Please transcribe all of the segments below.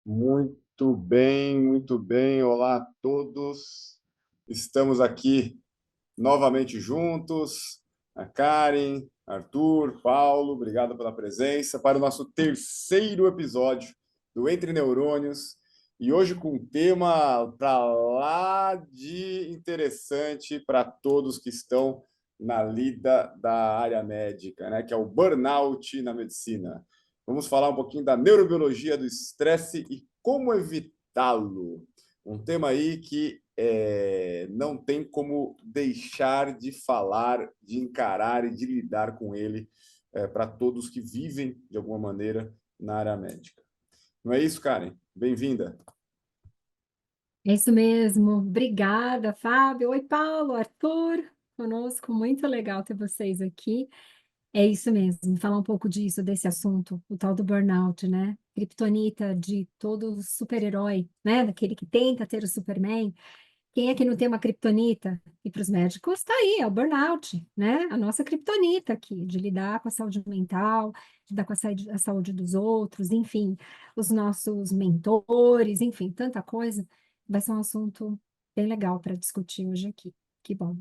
Muito bem, muito bem. Olá a todos. Estamos aqui novamente juntos. A Karen, Arthur, Paulo, obrigado pela presença para o nosso terceiro episódio do Entre Neurônios. E hoje com um tema para lá de interessante para todos que estão na lida da área médica, né? Que é o burnout na medicina. Vamos falar um pouquinho da neurobiologia do estresse e como evitá-lo. Um tema aí que não tem como deixar de falar, de encarar e de lidar com ele para todos que vivem, de alguma maneira, na área médica. Não é isso, Karen? Bem-vinda. É isso mesmo. Obrigada, Fábio. Oi, Paulo, Arthur, conosco. Muito legal ter vocês aqui. É isso mesmo. Falar um pouco disso, desse assunto, o tal do burnout, né? Kryptonita de todo super-herói, né? Daquele que tenta ter o Superman. Quem é que não tem uma kryptonita? E para os médicos, está aí, é o burnout, né? A nossa kryptonita aqui, de lidar com a saúde mental, de lidar com a saúde dos outros, enfim, os nossos mentores, enfim, tanta coisa. Vai ser um assunto bem legal para discutir hoje aqui. Que bom.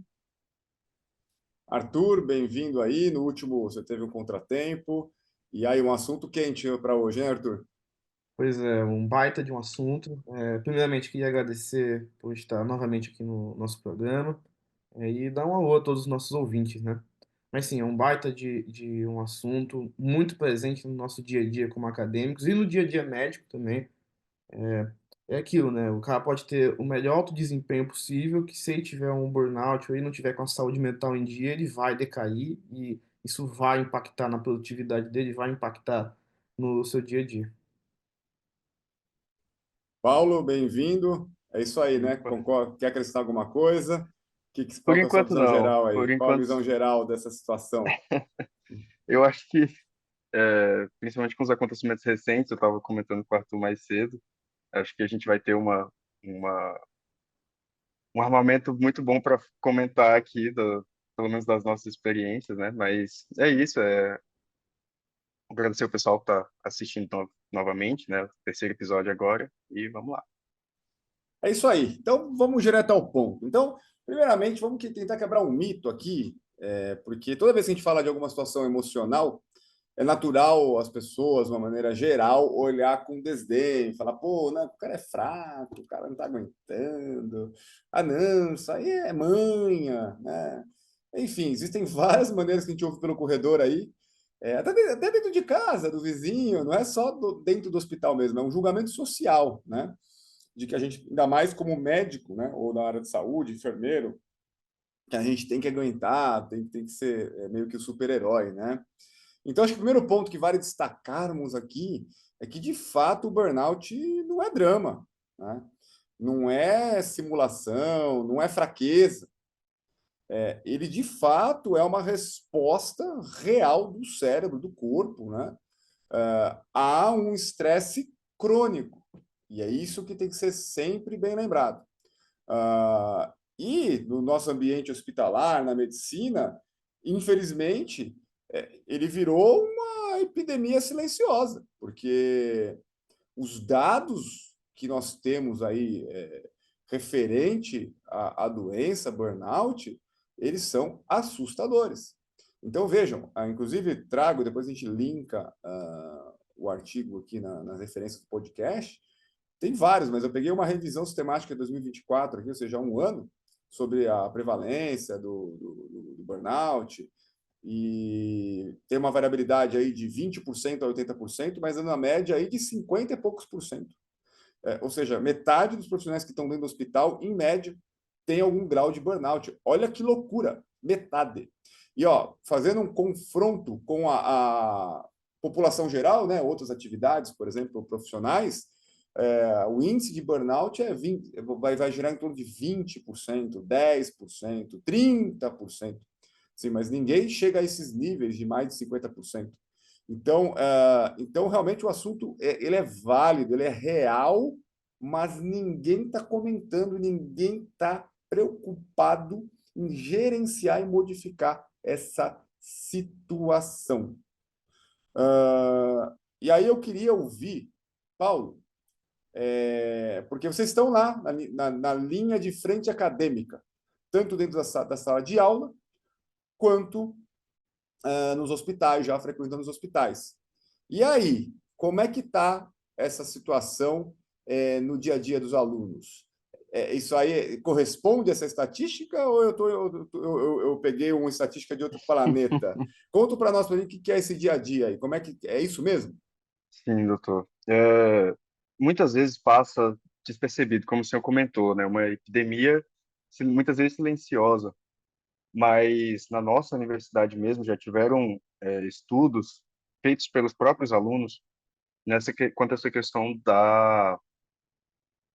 Arthur, bem-vindo aí. No último, você teve um contratempo. E aí, um assunto quente para hoje, hein, Arthur? Pois é, um baita de um assunto. Primeiramente, queria agradecer por estar novamente aqui no nosso programa, e dar um alô a todos os nossos ouvintes, né? Mas sim, é um baita de um assunto muito presente no nosso dia a dia como acadêmicos e no dia a dia médico também. É aquilo, né? O cara pode ter o melhor alto desempenho possível, que se ele tiver um burnout ou ele não tiver com a saúde mental em dia, ele vai decair e isso vai impactar na produtividade dele, vai impactar no seu dia a dia. Paulo, bem-vindo. É isso aí, né? Opa. Concorda? Quer acrescentar alguma coisa? Por Qual que é a sua enquanto visão não. geral aí? Por Qual a enquanto, visão geral dessa situação? eu acho que, principalmente com os acontecimentos recentes, eu estava comentando com o Arthur mais cedo, acho que a gente vai ter uma, um armamento muito bom para comentar aqui, pelo menos das nossas experiências, né? Mas é isso, agradecer o pessoal que está assistindo novamente, né? O terceiro episódio agora, e vamos lá. É isso aí. Então, vamos direto ao ponto. Então, primeiramente, vamos tentar quebrar um mito aqui, porque toda vez que a gente fala de alguma situação emocional, é natural as pessoas, de uma maneira geral, olhar com desdém, falar, pô, não, o cara é fraco, o cara não está aguentando, ah, não, isso aí é manha, né? Enfim, existem várias maneiras que a gente ouve pelo corredor aí, até dentro de casa, do vizinho, não é só dentro do hospital mesmo, é um julgamento social, né? De que a gente, ainda mais como médico, né, ou na área de saúde, enfermeiro, que a gente tem que aguentar, tem que ser meio que o super-herói, né? Então, acho que o primeiro ponto que vale destacarmos aqui é que, de fato, o burnout não é drama, né? Não é simulação, não é fraqueza. Ele, de fato, é uma resposta real do cérebro, do corpo, né? A um estresse crônico. E é isso que tem que ser sempre bem lembrado. E no nosso ambiente hospitalar, na medicina, infelizmente, ele virou uma epidemia silenciosa, porque os dados que nós temos aí referente à doença burnout, eles são assustadores. Então vejam, inclusive trago, depois a gente linka o artigo aqui nas referências do podcast, tem vários, mas eu peguei uma revisão sistemática de 2024, aqui, ou seja, há um ano, sobre a prevalência do burnout, e tem uma variabilidade aí de 20% a 80%, mas na média aí de 50 e poucos por cento. Ou seja, metade dos profissionais que estão dentro do hospital, em média, tem algum grau de burnout. Olha que loucura, metade. E ó, fazendo um confronto com a população geral, né, outras atividades, por exemplo, profissionais, o índice de burnout vai girar em torno de 20%, 10%, 30%. Sim, mas ninguém chega a esses níveis de mais de 50%. Então realmente o assunto ele é válido, ele é real, mas ninguém está comentando, ninguém está preocupado em gerenciar e modificar essa situação. E aí eu queria ouvir, Paulo, porque vocês estão lá na linha de frente acadêmica, tanto dentro da sala de aula, quanto nos hospitais, já frequentando os hospitais. E aí, como é que está essa situação no dia a dia dos alunos? Isso aí corresponde a essa estatística ou eu peguei uma estatística de outro planeta? Conta para nós, para mim, o que é esse dia a dia aí. Como é que é isso mesmo? Sim, doutor. Muitas vezes passa despercebido, como o senhor comentou, né? Uma epidemia muitas vezes silenciosa, mas na nossa universidade mesmo já tiveram estudos feitos pelos próprios alunos quanto a essa questão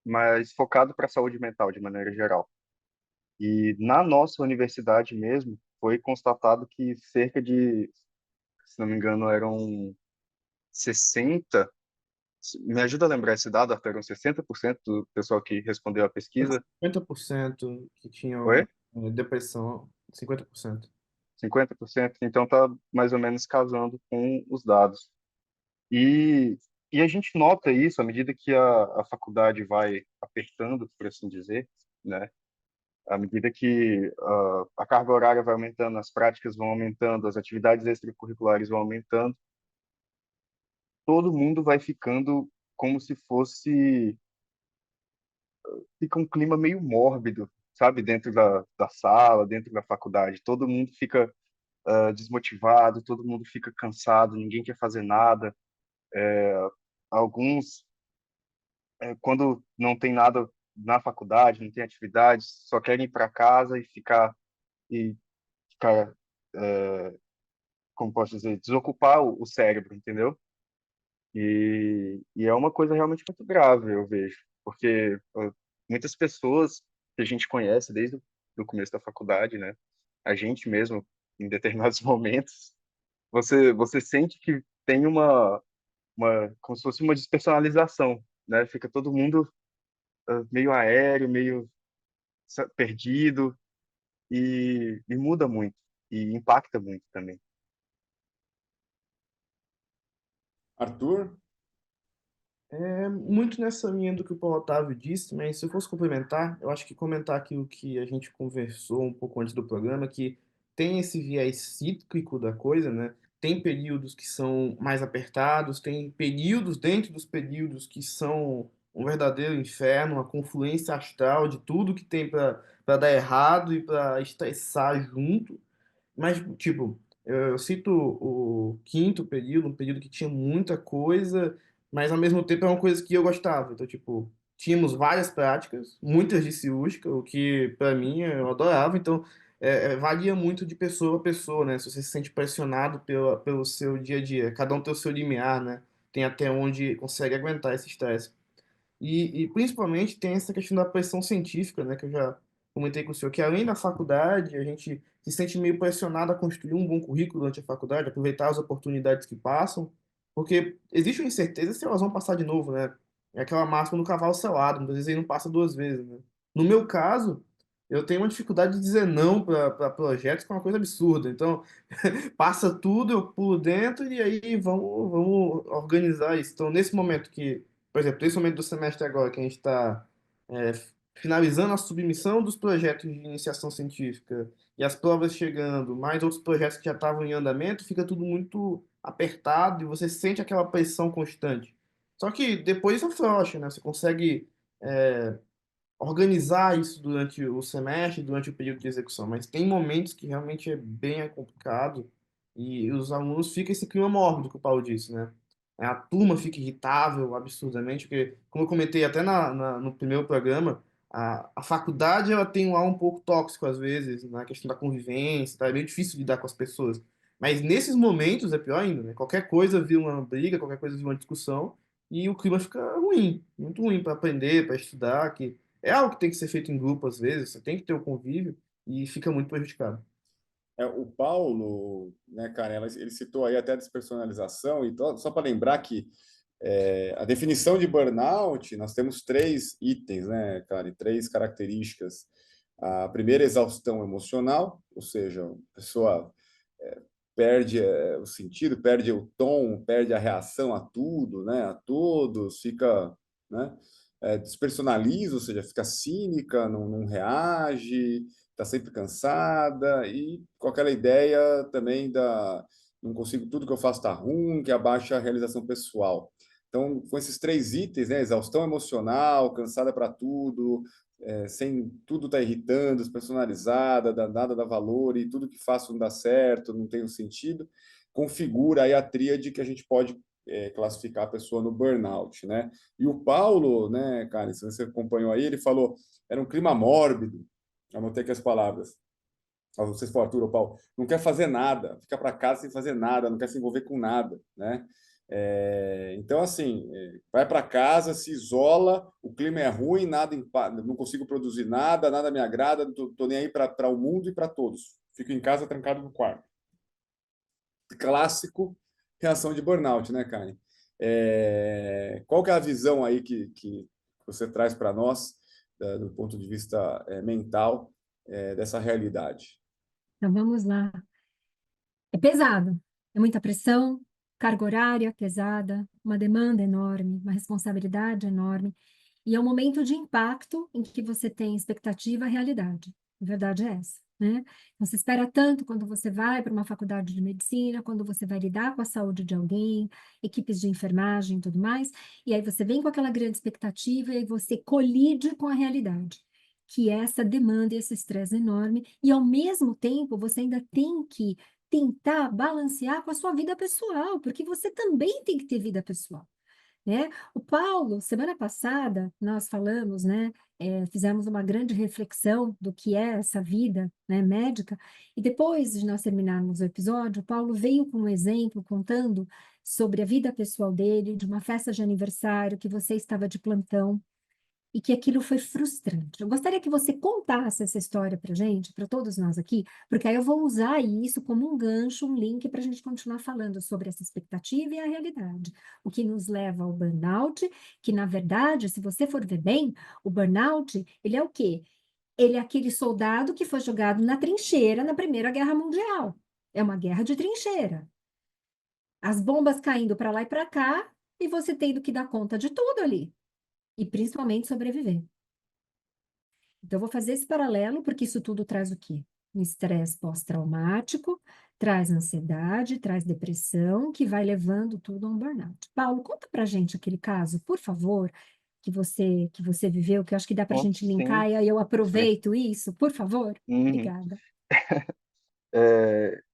mais focado para a saúde mental de maneira geral. E na nossa universidade mesmo foi constatado que cerca de, se não me engano, eram 60. Me ajuda a lembrar esse dado, Arthur? Eram 60% do pessoal que respondeu à pesquisa. 50% que tinham Foi? depressão, 50%. 50%. Então tá mais ou menos casando com os dados. E, e a gente nota isso à medida que a faculdade vai apertando, por assim dizer, né? À medida que a carga horária vai aumentando, as práticas vão aumentando, as atividades extracurriculares vão aumentando, todo mundo vai ficando como se fosse fica um clima meio mórbido, sabe, dentro da sala, dentro da faculdade. Todo mundo fica desmotivado, todo mundo fica cansado, ninguém quer fazer nada. Alguns, quando não tem nada na faculdade, não tem atividade, só querem ir para casa e ficar, como posso dizer, desocupar o cérebro, entendeu? E é uma coisa realmente muito grave, eu vejo, porque muitas pessoas que a gente conhece desde o começo da faculdade, né? A gente mesmo, em determinados momentos, você sente que tem como se fosse uma despersonalização, né? Fica todo mundo meio aéreo, meio perdido e muda muito e impacta muito também. Arthur? É muito nessa linha do que o Paulo Otávio disse, mas se eu fosse complementar, eu acho que comentar aquilo que a gente conversou um pouco antes do programa, que tem esse viés cíclico da coisa, né? Tem períodos que são mais apertados, tem períodos dentro dos períodos que são um verdadeiro inferno, uma confluência astral de tudo que tem para dar errado e para estressar junto. Mas, tipo, eu cito o quinto período, um período que tinha muita coisa, mas ao mesmo tempo é uma coisa que eu gostava. Então, tipo, tínhamos várias práticas, muitas de ciústica, o que para mim eu adorava. Então, varia muito de pessoa a pessoa, né? Se você se sente pressionado pelo seu dia a dia, cada um tem o seu limiar, né? Tem até onde consegue aguentar esse estresse. E principalmente tem essa questão da pressão científica, né, que eu já comentei com o senhor, que além da faculdade, a gente se sente meio pressionado a construir um bom currículo durante a faculdade, aproveitar as oportunidades que passam, porque existe uma incerteza se elas vão passar de novo, né? É aquela máxima do cavalo selado, muitas vezes ele não passa duas vezes, né? No meu caso, eu tenho uma dificuldade de dizer não para projetos, que é uma coisa absurda. Então, passa tudo, eu pulo dentro e aí vamos organizar isso. Então, nesse momento que, por exemplo, nesse momento do semestre agora, que a gente está finalizando a submissão dos projetos de iniciação científica e as provas chegando, mais outros projetos que já estavam em andamento, fica tudo muito apertado e você sente aquela pressão constante. Só que depois afrouxa, né? Você consegue organizar isso durante o semestre, durante o período de execução, mas tem momentos que realmente é bem complicado e os alunos ficam esse clima mórbido que o Paulo disse, né? A turma fica irritável absurdamente, porque, como eu comentei até no primeiro programa, a faculdade ela tem um ar um pouco tóxico às vezes, na questão da convivência, tá? É meio difícil lidar com as pessoas. Mas nesses momentos é pior ainda, né? Qualquer coisa vira uma briga, qualquer coisa vira uma discussão e o clima fica ruim, muito ruim para aprender, para estudar, que é algo que tem que ser feito em grupo às vezes, você tem que ter o convívio e fica muito prejudicado. O Paulo, né, cara, ele citou aí até a despersonalização, e só para lembrar que a definição de burnout, nós temos três itens, né, cara, e três características. A primeira, exaustão emocional, ou seja, a pessoa perde o sentido, perde o tom, perde a reação a tudo, né, a todos, fica né? Despersonaliza, ou seja, fica cínica, não reage, está sempre cansada e com aquela ideia também da não consigo, tudo que eu faço está ruim, que abaixa a realização pessoal. Então, com esses três itens, né, exaustão emocional, cansada para tudo, sem tudo tá irritando, despersonalizada, nada dá valor e tudo que faço não dá certo, não tem um sentido, configura aí a tríade que a gente pode classificar a pessoa no burnout, né? E o Paulo, né, cara, se você acompanhou aí, ele falou, era um clima mórbido, anotei aqui as palavras. Não sei se for Arthur ou Paulo, não quer fazer nada, fica para casa sem fazer nada, não quer se envolver com nada, né? Então, assim, vai para casa, se isola, o clima é ruim, não consigo produzir nada, nada me agrada, não tô nem aí para o mundo e para todos. Fico em casa trancado no quarto. Clássico reação de burnout, né, Karen? Qual que é a visão aí que você traz para nós, do ponto de vista mental, dessa realidade? Então vamos lá. É pesado, é muita pressão, carga horária pesada, uma demanda enorme, uma responsabilidade enorme, e é um momento de impacto em que você tem expectativa e realidade. A verdade é essa, né? Então, você espera tanto quando você vai para uma faculdade de medicina, quando você vai lidar com a saúde de alguém, equipes de enfermagem e tudo mais, e aí você vem com aquela grande expectativa e aí você colide com a realidade, que é essa demanda e esse estresse enorme, e ao mesmo tempo você ainda tem que tentar balancear com a sua vida pessoal, porque você também tem que ter vida pessoal, né? O Paulo, semana passada, nós falamos, né? Fizemos uma grande reflexão do que é essa vida, né, médica, e depois de nós terminarmos o episódio, o Paulo veio com um exemplo contando sobre a vida pessoal dele, de uma festa de aniversário que você estava de plantão e que aquilo foi frustrante. Eu gostaria que você contasse essa história para gente, para todos nós aqui, porque aí eu vou usar isso como um gancho, um link para a gente continuar falando sobre essa expectativa e a realidade. O que nos leva ao burnout, que na verdade, se você for ver bem, o burnout, ele é o quê? Ele é aquele soldado que foi jogado na trincheira na Primeira Guerra Mundial. É uma guerra de trincheira. As bombas caindo para lá e para cá, e você tendo que dar conta de tudo ali. E principalmente sobreviver. Então, eu vou fazer esse paralelo, porque isso tudo traz o quê? Um estresse pós-traumático, traz ansiedade, traz depressão, que vai levando tudo a um burnout. Paulo, conta pra gente aquele caso, por favor, que você viveu, que eu acho que dá pra Conto gente sim, linkar, e aí eu sim. aproveito isso, por favor. Uhum. Obrigada.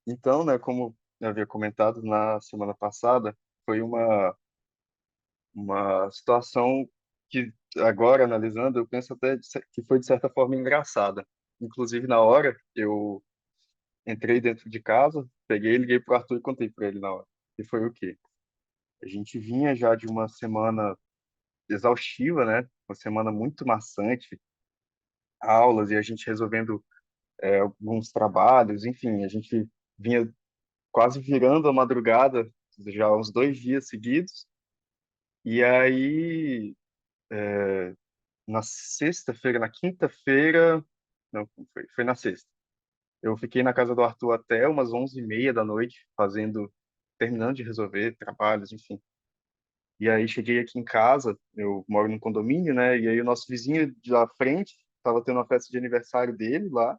Então, né, como eu havia comentado na semana passada, foi uma situação que, agora analisando, eu penso até que foi de certa forma engraçada. Inclusive, na hora, eu entrei dentro de casa, peguei, liguei pro Arthur e contei para ele na hora. E foi o quê? A gente vinha já de uma semana exaustiva, né? Uma semana muito maçante, aulas e a gente resolvendo alguns trabalhos, enfim, a gente vinha quase virando a madrugada, já uns 2 dias seguidos. E aí, na sexta-feira, na quinta-feira, não, foi na sexta. Eu fiquei na casa do Arthur até umas 11h30 da noite, terminando de resolver trabalhos, enfim. E aí cheguei aqui em casa, eu moro num condomínio, né? E aí o nosso vizinho da frente estava tendo uma festa de aniversário dele lá.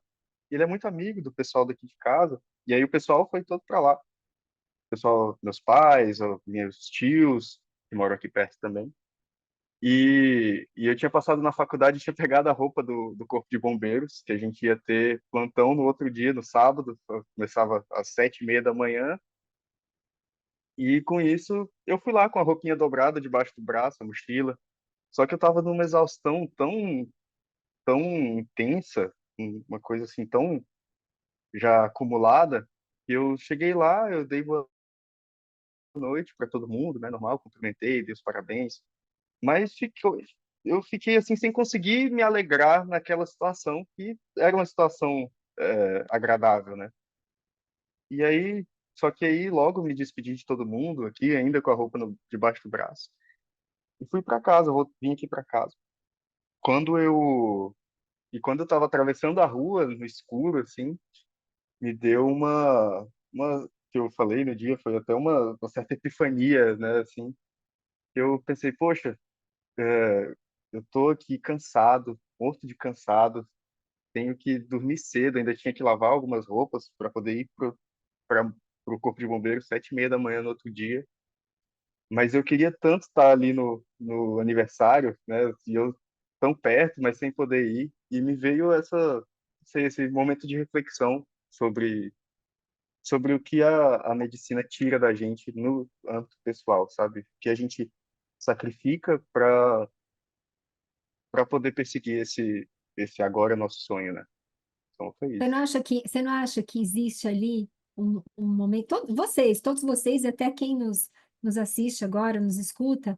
E ele é muito amigo do pessoal daqui de casa. E aí o pessoal foi todo para lá. O pessoal, meus pais, meus tios, que moram aqui perto também. E eu tinha passado na faculdade e tinha pegado a roupa do Corpo de Bombeiros, que a gente ia ter plantão no outro dia, no sábado. Eu começava às 7h30 da manhã. E com isso, eu fui lá com a roupinha dobrada debaixo do braço, a mochila. Só que eu tava numa exaustão tão intensa, uma coisa assim tão já acumulada, que eu cheguei lá, eu dei boa noite para todo mundo, né, normal, cumprimentei, dei os parabéns, mas eu fiquei assim sem conseguir me alegrar naquela situação que era uma situação agradável, né? E aí, só que aí logo me despedi de todo mundo aqui, ainda com a roupa debaixo do braço, e fui para casa, vim aqui para casa. Quando eu quando eu estava atravessando a rua no escuro, assim, me deu uma que eu falei no dia, foi até uma certa epifania, né, assim, eu pensei, poxa, eu tô aqui cansado, morto de cansado, tenho que dormir cedo, ainda tinha que lavar algumas roupas para poder ir para o Corpo de Bombeiros 7h30 da manhã no outro dia. Mas eu queria tanto estar ali no aniversário, né? E eu tão perto, mas sem poder ir. E me veio esse momento de reflexão sobre o que a medicina tira da gente no âmbito pessoal, sabe? O que a gente sacrifica para poder perseguir esse agora nosso sonho, né? Então foi Você não isso. acha você não acha que existe ali um momento, vocês, todos vocês, e até quem nos assiste agora, nos escuta,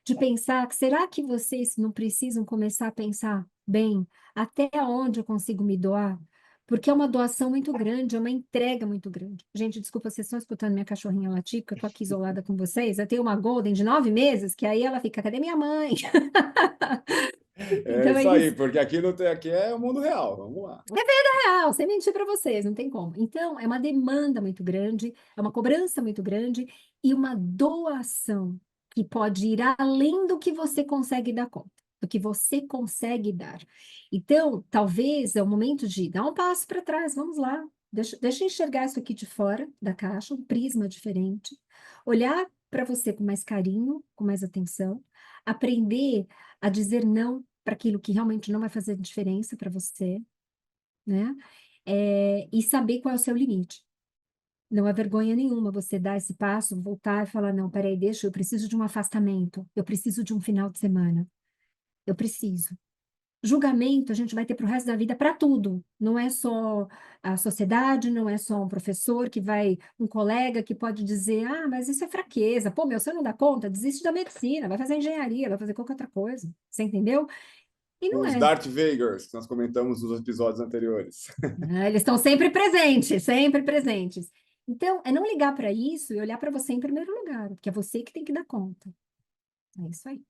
de pensar que será que vocês não precisam começar a pensar, bem, até onde eu consigo me doar? Porque é uma doação muito grande, é uma entrega muito grande. Gente, desculpa, vocês estão escutando minha cachorrinha latir, porque eu tô aqui isolada com vocês. Eu tenho uma Golden de 9 meses, que aí ela fica, cadê minha mãe? É Então é isso aí, isso. porque aqui não tem, aqui é o mundo real. Vamos lá. Real, sem mentir para vocês, não tem como. Então, é uma demanda muito grande, é uma cobrança muito grande e uma doação que pode ir além do que você consegue dar conta, do que você consegue dar. Então, talvez é o momento de dar um passo para trás, vamos lá. Deixa eu enxergar isso aqui de fora da caixa, um prisma diferente, olhar para você com mais carinho, com mais atenção, aprender a dizer não para aquilo que realmente não vai fazer diferença para você, né? E saber qual é o seu limite. Não há vergonha nenhuma você dar esse passo, voltar e falar, não, peraí, deixa, eu preciso de um afastamento, eu preciso de um final de semana, eu preciso. Julgamento a gente vai ter para o resto da vida para tudo. Não é só a sociedade, não é só um professor que vai, um colega que pode dizer, ah, mas isso é fraqueza. Pô, meu, você não dá conta, desiste da medicina, vai fazer engenharia, vai fazer qualquer outra coisa. Você entendeu? E não Os é. Darth Vaders, que nós comentamos nos episódios anteriores. Né? Eles estão sempre presentes, sempre presentes. Então, é não ligar para isso e olhar para você em primeiro lugar, porque é você que tem que dar conta. É isso aí.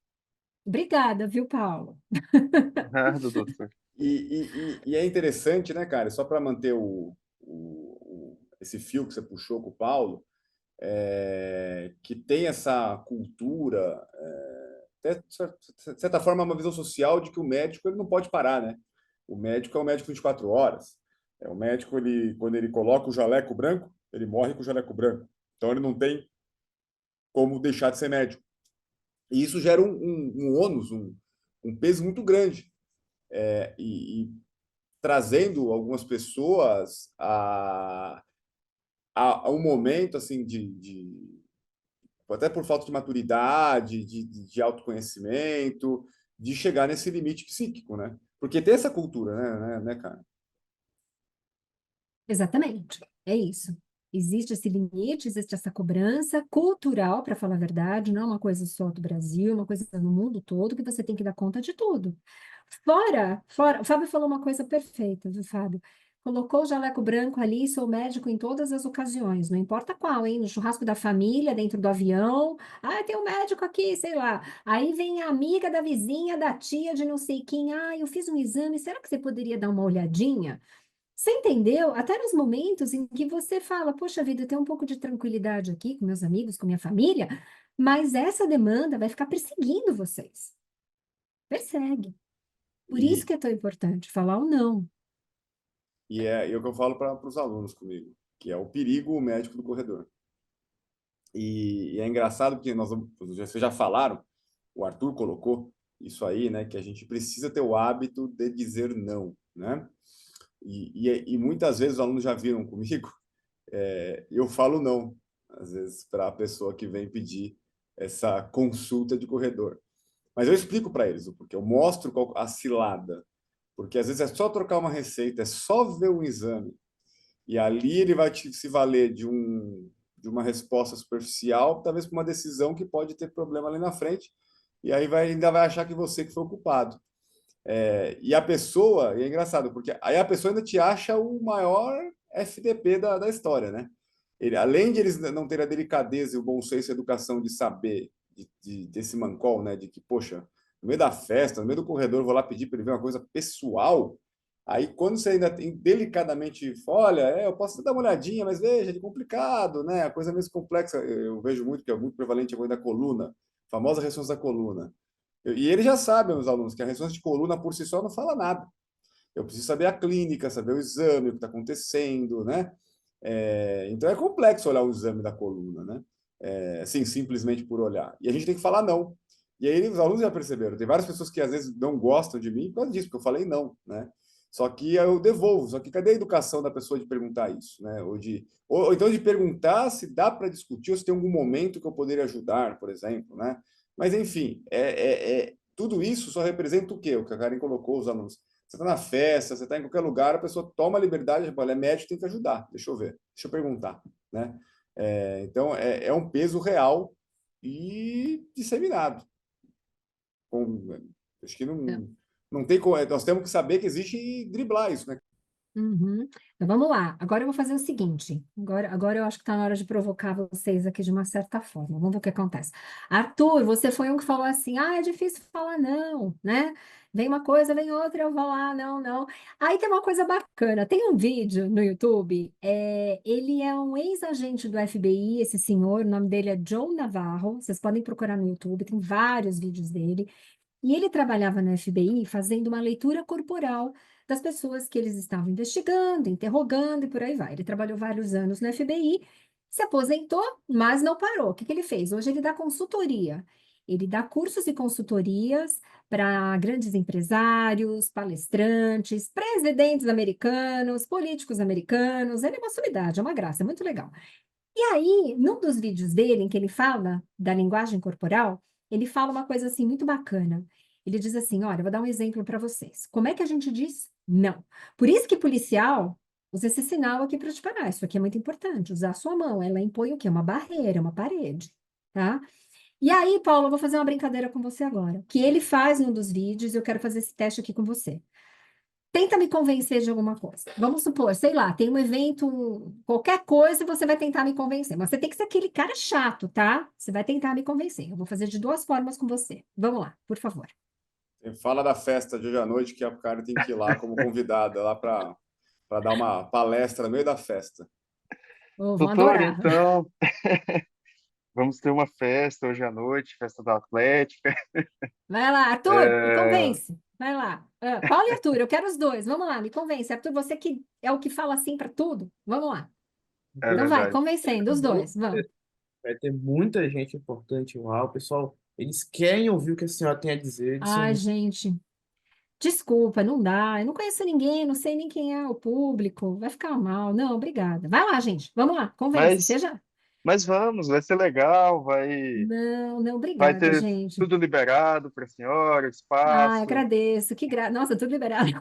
Obrigada, viu, Paulo? Obrigado, doutor. E é interessante, né, cara? Só para manter esse fio que você puxou com o Paulo, que tem essa cultura, até, de certa forma, uma visão social de que o médico ele não pode parar, né? O médico é um médico 24 horas. O médico, quando ele coloca o jaleco branco, ele morre com o jaleco branco. Então, ele não tem como deixar de ser médico. E isso gera um ônus, um peso muito grande. E trazendo algumas pessoas a um momento assim até por falta de maturidade, de autoconhecimento, de chegar nesse limite psíquico, né? Porque tem essa cultura, né, cara? Exatamente, é isso. Existe esse limite, existe essa cobrança cultural, para falar a verdade, não é uma coisa só do Brasil, é uma coisa no mundo todo, que você tem que dar conta de tudo. Fora, o Fábio falou uma coisa perfeita, viu, Fábio? Colocou o jaleco branco ali, sou médico em todas as ocasiões, não importa qual, hein? No churrasco da família, dentro do avião. Ah, tem um médico aqui, sei lá. Aí vem a amiga da vizinha, da tia de não sei quem. Ah, eu fiz um exame, será que você poderia dar uma olhadinha? Você entendeu? Até nos momentos em que você fala, poxa vida, eu tenho um pouco de tranquilidade aqui com meus amigos, com minha família, mas essa demanda vai ficar perseguindo vocês. Persegue. Por isso E, que é tão importante falar o não. e o que eu falo para os alunos comigo, que é o perigo médico do corredor. E é engraçado porque vocês já falaram, o Arthur colocou isso aí, né, que a gente precisa ter o hábito de dizer não, né? E muitas vezes os alunos já viram comigo, eu falo não, às vezes, para a pessoa que vem pedir essa consulta de corredor. Mas eu explico para eles o porquê, eu mostro a cilada, porque às vezes é só trocar uma receita, é só ver um exame, e ali ele vai se valer de uma resposta superficial, talvez para uma decisão que pode ter problema ali na frente, e aí ainda vai achar que você que foi o culpado. E a pessoa, e é engraçado, porque aí a pessoa ainda te acha o maior FDP da história, né? Além de eles não terem a delicadeza e o bom senso e a educação de saber desse mancol, né? De que, poxa, no meio da festa, no meio do corredor, eu vou lá pedir para ele ver uma coisa pessoal. Aí, quando você ainda tem delicadamente, olha, eu posso dar uma olhadinha, mas veja, é complicado, né? A coisa é mesmo complexa. Eu vejo muito, que é muito prevalente a coisa da coluna, a famosa ressonância da coluna. E eles já sabem, os alunos, que a ressonância de coluna por si só não fala nada. Eu preciso saber a clínica, saber o exame, o que está acontecendo, né? Então é complexo olhar o exame da coluna, né? Assim, simplesmente por olhar. E a gente tem que falar não. E aí os alunos já perceberam. Tem várias pessoas que às vezes não gostam de mim por causa disso, porque eu falei não, né? Só que eu devolvo. Só que cadê a educação da pessoa de perguntar isso, né? Ou então de perguntar se dá para discutir ou se tem algum momento que eu poderia ajudar, por exemplo, né? Mas enfim, tudo isso só representa o quê? O que a Karen colocou, os alunos. Você está na festa, você está em qualquer lugar, a pessoa toma a liberdade de falar, é médico, tem que ajudar. Deixa eu ver, deixa eu perguntar, né? Então, é um peso real e disseminado. Acho que não tem como. Nós temos que saber que existe e driblar isso, né? Uhum. Então vamos lá. Agora eu vou fazer o seguinte. Agora eu acho que está na hora de provocar vocês aqui de uma certa forma. Vamos ver o que acontece. Arthur, você foi um que falou assim: ah, é difícil falar não, né? Vem uma coisa, vem outra, eu vou lá, não, não. Aí tem uma coisa bacana. Tem um vídeo no YouTube. Ele é um ex-agente do FBI, esse senhor. O nome dele é Joe Navarro. Vocês podem procurar no YouTube. Tem vários vídeos dele. E ele trabalhava no FBI fazendo uma leitura corporal das pessoas que eles estavam investigando, interrogando e por aí vai. Ele trabalhou vários anos no FBI, se aposentou, mas não parou. O que que ele fez? Hoje ele dá consultoria. Ele dá cursos e consultorias para grandes empresários, palestrantes, presidentes americanos, políticos americanos. Ele é uma sumidade, é uma graça, é muito legal. E aí, num dos vídeos dele, em que ele fala da linguagem corporal, ele fala uma coisa assim muito bacana. Ele diz assim: olha, eu vou dar um exemplo para vocês. Como é que a gente diz não? Por isso que policial usa esse sinal aqui para te parar. Isso aqui é muito importante. Usar a sua mão. Ela impõe o quê? Uma barreira, uma parede. Tá? E aí, Paulo, eu vou fazer uma brincadeira com você agora. Que ele faz num dos vídeos, e eu quero fazer esse teste aqui com você. Tenta me convencer de alguma coisa. Vamos supor, sei lá, tem um evento, qualquer coisa, você vai tentar me convencer. Mas você tem que ser aquele cara chato, tá? Você vai tentar me convencer. Eu vou fazer de duas formas com você. Vamos lá, por favor. Fala da festa de hoje à noite, que a cara tem que ir lá como convidada, lá para dar uma palestra no meio da festa. Oh, vão Doutor, adorar. então, vamos ter uma festa hoje à noite, festa da Atlética. Vai lá, Arthur, me convence. Vai lá. Paulo e Arthur, eu quero os dois. Vamos lá, me convence. Arthur, você que é o que fala assim para tudo. Vamos lá. É Então vai, verdade. convencendo os dois. Vamos. Vai ter muita gente importante lá. O pessoal, eles querem ouvir o que a senhora tem a dizer. Eles são Ai, muito... gente. Desculpa, não dá. Eu não conheço ninguém, não sei nem quem é o público. Vai ficar mal. Não, obrigada. Vai lá, gente. Vamos lá, convence. Mas, Seja. mas vamos, vai ser legal, Não, não, vai obrigada, ter gente. tudo liberado para a senhora, Ai, espaço. agradeço. Nossa, tudo liberado.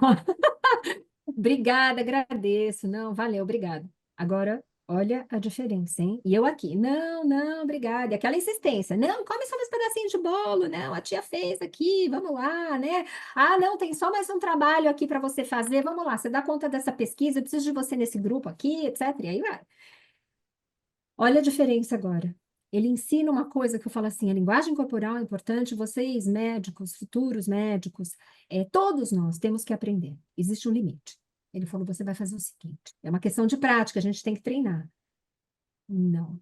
Obrigada, agradeço. Não, valeu, obrigada. Agora, olha a diferença, hein? E eu aqui. Não, não, obrigada. E aquela insistência. Não, come só mais pedacinhos de bolo. Não, a tia fez aqui. Vamos lá, né? Ah, não, tem só mais um trabalho aqui para você fazer. Vamos lá, você dá conta dessa pesquisa. Eu preciso de você nesse grupo aqui, etc. E aí vai. Olha a diferença agora. Ele ensina uma coisa que eu falo assim: a linguagem corporal é importante, vocês, médicos, futuros médicos, todos nós temos que aprender. Existe um limite. Ele falou: você vai fazer o seguinte: é uma questão de prática, a gente tem que treinar. Não,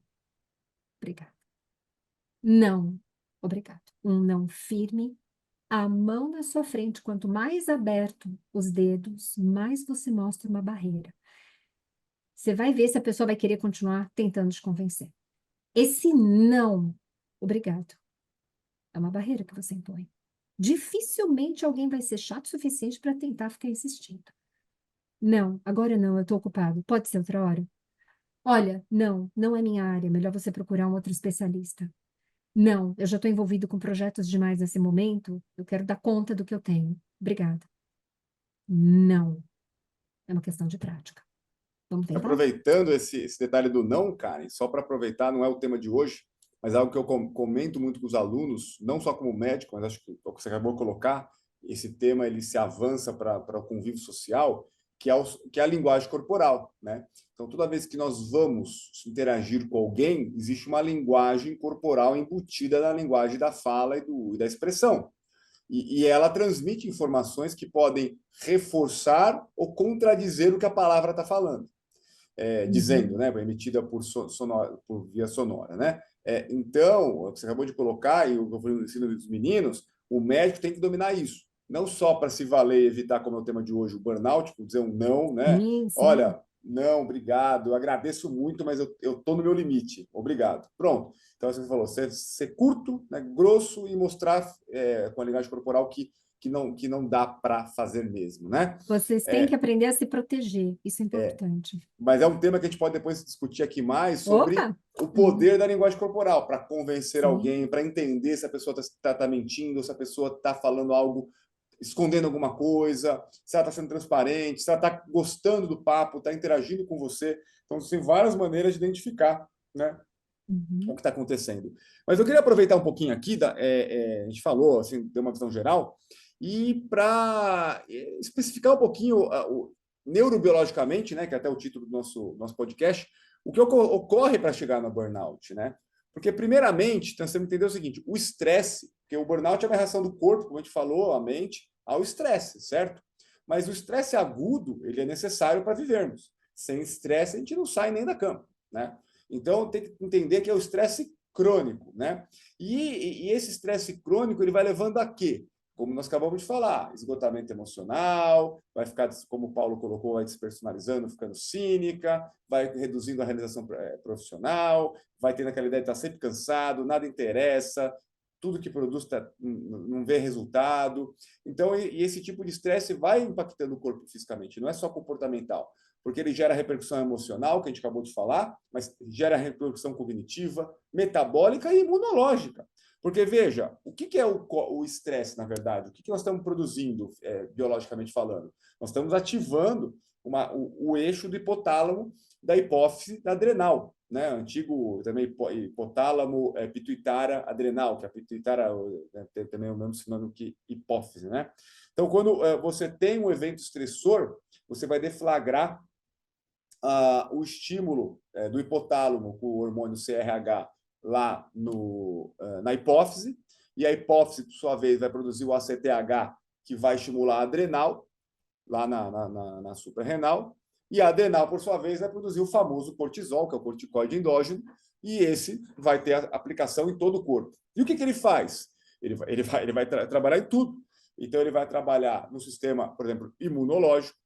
obrigado. Não, obrigado. Um não firme, a mão na sua frente, quanto mais aberto os dedos, mais você mostra uma barreira. Você vai ver se a pessoa vai querer continuar tentando te convencer. Esse não, obrigado, é uma barreira que você impõe. Dificilmente alguém vai ser chato o suficiente para tentar ficar insistindo. Não, agora não, eu estou ocupado. Pode ser outra hora? Olha, não, não é minha área. Melhor você procurar um outro especialista. Não, eu já estou envolvido com projetos demais nesse momento. Eu quero dar conta do que eu tenho. Obrigada. Não, é uma questão de prática. Vamos tentar? Aproveitando esse detalhe do não, Karen, só para aproveitar, não é o tema de hoje, mas é algo que eu comento muito com os alunos, não só como médico, mas acho que o que você acabou de colocar, esse tema ele se avança para o convívio social, que é a linguagem corporal, né? Então, toda vez que nós vamos interagir com alguém, existe uma linguagem corporal embutida na linguagem da fala e da expressão. E ela transmite informações que podem reforçar ou contradizer o que a palavra está falando. Dizendo, né, emitida por via sonora, né? Então, você acabou de colocar, e o que eu falei no ensino dos meninos, o médico tem que dominar isso. Não só para se valer e evitar, como é o tema de hoje, o burnout, tipo, dizer um não, né? Sim, sim. Olha, não, obrigado, eu agradeço muito, mas eu estou no meu limite. Obrigado. Pronto. Então, você falou, ser curto, né, grosso e mostrar com a linguagem corporal que não dá para fazer mesmo, né? Vocês têm que aprender a se proteger, isso é importante. Mas é um tema que a gente pode depois discutir aqui mais sobre Opa! o poder da linguagem corporal para convencer Sim. alguém, para entender se a pessoa está mentindo, se a pessoa está falando algo, escondendo alguma coisa, se ela está sendo transparente, se ela está gostando do papo, está interagindo com você. Então, tem várias maneiras de identificar, né, o que está acontecendo. Mas eu queria aproveitar um pouquinho aqui, a gente falou, assim, deu uma visão geral, e para especificar um pouquinho neurobiologicamente, né, que é até o título do nosso podcast, o que ocorre para chegar no burnout, né? Porque, primeiramente, nós temos que entender o seguinte, o estresse, porque o burnout é uma reação do corpo, como a gente falou, a mente, ao estresse, certo? Mas o estresse agudo, ele é necessário para vivermos. Sem estresse, a gente não sai nem da cama, né? Então, tem que entender que é o estresse crônico, né? E esse estresse crônico, ele vai levando a quê? Como nós acabamos de falar, esgotamento emocional, vai ficar, como o Paulo colocou, vai despersonalizando, ficando cínica, vai reduzindo a realização profissional, vai tendo aquela ideia de estar sempre cansado, nada interessa, tudo que produz não vê resultado. Então, esse tipo de estresse vai impactando o corpo fisicamente, não é só comportamental, porque ele gera repercussão emocional, que a gente acabou de falar, mas gera repercussão cognitiva, metabólica e imunológica. Porque, veja, o que é o estresse, na verdade? O que nós estamos produzindo, biologicamente falando? Nós estamos ativando o eixo do hipotálamo da hipófise adrenal, né? Antigo também hipotálamo pituitária adrenal, que a pituitária tem também o mesmo sinônimo que hipófise, né? Então, quando você tem um evento estressor, você vai deflagrar o estímulo do hipotálamo com o hormônio CRH lá na hipófise, e a hipófise, por sua vez, vai produzir o ACTH, que vai estimular a adrenal, lá na suprarrenal, e a adrenal, por sua vez, vai produzir o famoso cortisol, que é o corticoide endógeno, e esse vai ter aplicação em todo o corpo. E o que ele faz? Ele vai trabalhar em tudo. Então, ele vai trabalhar no sistema, por exemplo, imunológico,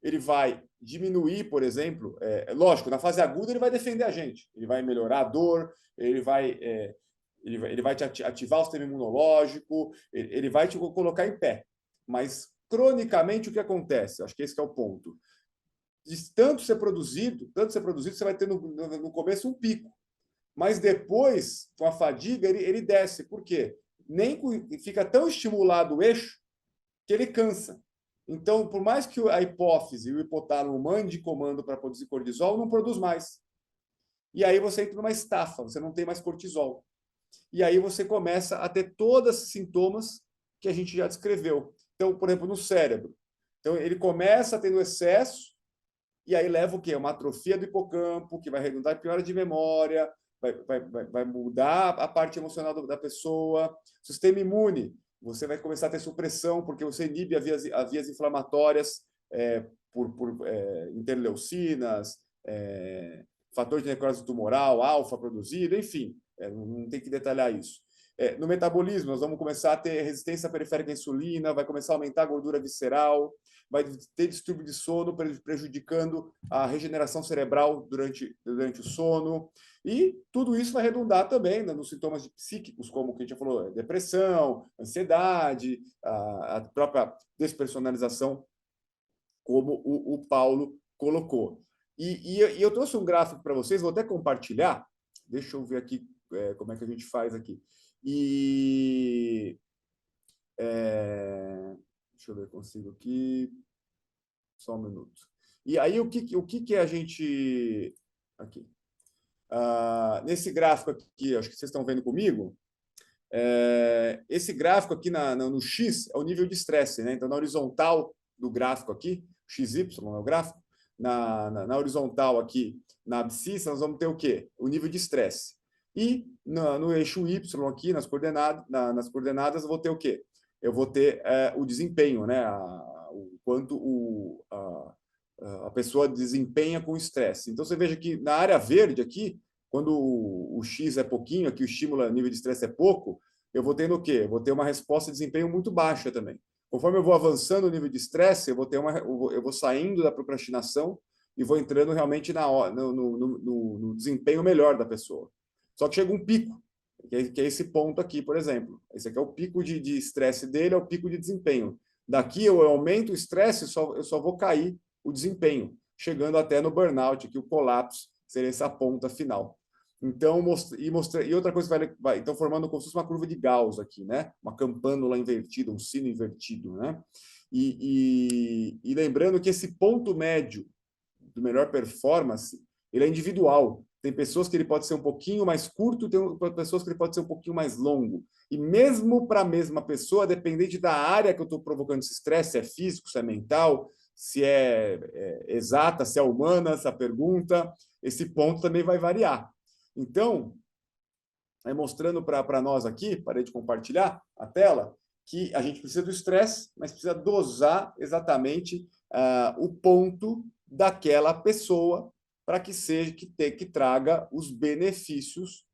ele vai diminuir, por exemplo, lógico, na fase aguda ele vai defender a gente, ele vai melhorar a dor, ele vai te ativar o sistema imunológico, ele vai te colocar em pé. Mas, cronicamente, o que acontece? Acho que esse que é o ponto. De tanto ser produzido, você vai ter no começo um pico. Mas depois, com a fadiga, ele desce. Por quê? Fica tão estimulado o eixo que ele cansa. Então, por mais que a hipófise e o hipotálamo mande comando para produzir cortisol, não produz mais. E aí você entra numa estafa, você não tem mais cortisol. E aí você começa a ter todos esses sintomas que a gente já descreveu. Então, por exemplo, no cérebro. Então, ele começa tendo excesso, e aí leva o quê? Uma atrofia do hipocampo, que vai redundar em piora de memória, vai mudar a parte emocional da pessoa. Sistema imune, você vai começar a ter supressão, porque você inibe as vias inflamatórias por interleucinas, fator de necrose tumoral, alfa produzido, enfim, não tem que detalhar isso. No metabolismo, nós vamos começar a ter resistência periférica à insulina, vai começar a aumentar a gordura visceral, vai ter distúrbio de sono, prejudicando a regeneração cerebral durante o sono. E tudo isso vai redundar também, né, nos sintomas psíquicos, como que a gente já falou, depressão, ansiedade, a própria despersonalização, como o Paulo colocou. E eu trouxe um gráfico para vocês, vou até compartilhar. Deixa eu ver aqui como é que a gente faz aqui. Deixa eu ver, consigo aqui. Só um minuto. E aí, o que a gente... Aqui. Nesse gráfico aqui, acho que vocês estão vendo comigo, esse gráfico aqui no X é o nível de estresse, né? Então, na horizontal do gráfico aqui, XY é o gráfico, na horizontal aqui, na abscissa, nós vamos ter o quê? O nível de estresse. E no eixo Y aqui, nas coordenadas, eu vou ter o quê? Eu vou ter o desempenho, né? O quanto a pessoa desempenha com o estresse. Então, você veja que na área verde aqui, quando o X é pouquinho, aqui o estímulo a nível de estresse é pouco, eu vou tendo o quê? Eu vou ter uma resposta de desempenho muito baixa também. Conforme eu vou avançando o nível de estresse, eu vou saindo da procrastinação e vou entrando realmente no desempenho melhor da pessoa. Só que chega um pico, que é esse ponto aqui, por exemplo. Esse aqui é o pico de estresse dele, é o pico de desempenho. Daqui eu aumento o estresse, eu só vou cair o desempenho, chegando até no burnout, que o colapso seria essa ponta final. Então, e outra coisa então formando como se fosse uma curva de Gauss aqui, né? Uma campânula invertida, um sino invertido, né? E lembrando que esse ponto médio do melhor performance, ele é individual. Tem pessoas que ele pode ser um pouquinho mais curto, tem pessoas que ele pode ser um pouquinho mais longo. E mesmo para a mesma pessoa, dependente da área que eu estou provocando esse estresse, se é físico, se é mental, se é exata, se é humana, essa pergunta, esse ponto também vai variar. Então, mostrando para nós aqui, parei de compartilhar a tela, que a gente precisa do estresse, mas precisa dosar exatamente o ponto daquela pessoa para que seja que traga os benefícios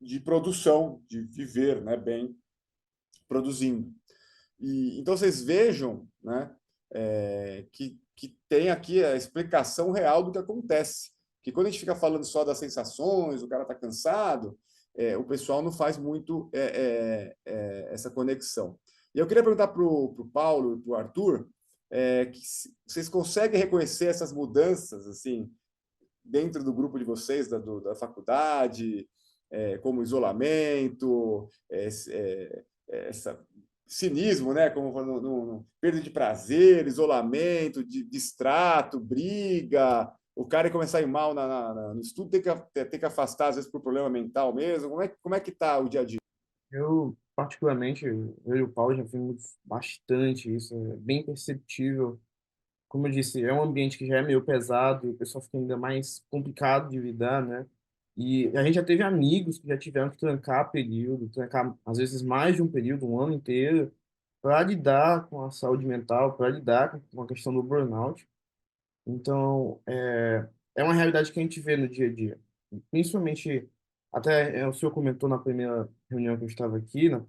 de produção, de viver, né, bem produzindo. Então vocês vejam, né, que tem aqui a explicação real do que acontece. Que quando a gente fica falando só das sensações, o cara está cansado, o pessoal não faz muito essa conexão. E eu queria perguntar para o Paulo e para o Arthur, vocês conseguem reconhecer essas mudanças assim dentro do grupo de vocês, da faculdade, como isolamento, essa cinismo, né? Como perda de prazer, isolamento, distrato, briga, o cara começar a ir mal no estudo, ter que afastar, às vezes, por problema mental mesmo. Como é que está o dia a dia? Eu, particularmente, eu e o Paulo já vimos bastante isso, é bem perceptível. Como eu disse, é um ambiente que já é meio pesado, o pessoal fica ainda mais complicado de lidar, né? E a gente já teve amigos que já tiveram que trancar período, trancar às vezes mais de um período, um ano inteiro, para lidar com a saúde mental, para lidar com a questão do burnout. Então, é uma realidade que a gente vê no dia a dia. Principalmente, até o senhor comentou na primeira reunião que eu estava aqui, no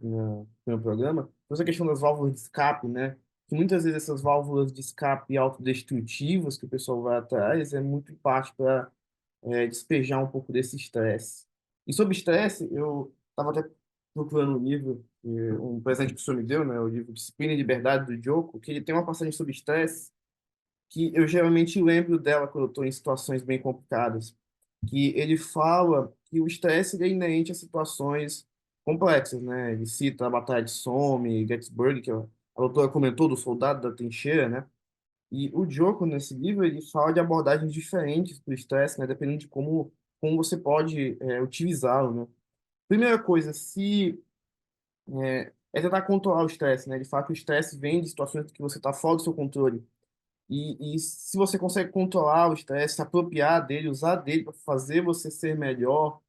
primeiro programa, essa questão das válvulas de escape, né? Que muitas vezes essas válvulas de escape autodestrutivas que o pessoal vai atrás é muito em parte para despejar um pouco desse estresse. E sobre estresse, eu estava até procurando um livro, um presente que o senhor me deu, né? O livro Disciplina e Liberdade do Joko, que ele tem uma passagem sobre estresse que eu geralmente lembro dela quando eu estou em situações bem complicadas, que ele fala que o estresse é inerente a situações complexas, né? Ele cita a Batalha de Somme, Gettysburg, que a doutora comentou do soldado da trincheira, né? E o Joko, nesse livro, ele fala de abordagens diferentes para o estresse, né? Dependendo de como você pode utilizá-lo, né? Primeira coisa, se tentar controlar o estresse, né? Ele fala que o estresse vem de situações que você está fora do seu controle. E se você consegue controlar o estresse, se apropriar dele, usar dele para fazer você ser melhor,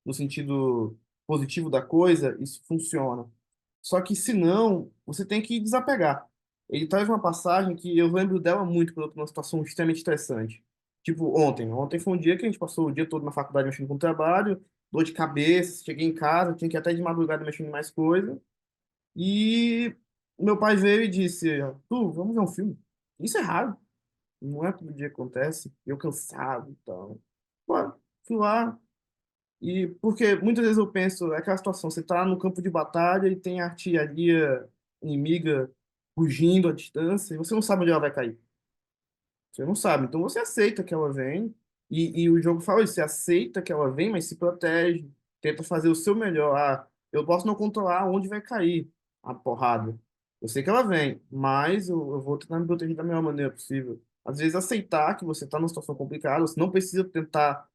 no sentido positivo da coisa, isso funciona. Só que se não, você tem que desapegar. Ele traz uma passagem que eu lembro dela muito quando eu estou numa situação extremamente estressante. Tipo, ontem. Ontem foi um dia que a gente passou o dia todo na faculdade mexendo com o trabalho, dor de cabeça, cheguei em casa, tinha que ir até de madrugada mexendo em mais coisa. E meu pai veio e disse, tu, vamos ver um filme. Isso é raro. Não é todo dia que acontece. Eu cansado e tal. Pô, fui lá. E porque muitas vezes eu penso, é aquela situação, você tá no campo de batalha e tem a artilharia inimiga fugindo à distância e você não sabe onde ela vai cair. Você não sabe. Então você aceita que ela vem e o jogo fala isso, você aceita que ela vem, mas se protege, tenta fazer o seu melhor. Ah, eu posso não controlar onde vai cair a porrada. Eu sei que ela vem, mas eu vou tentar me proteger da melhor maneira possível. Às vezes aceitar que você está numa situação complicada, você não precisa tentar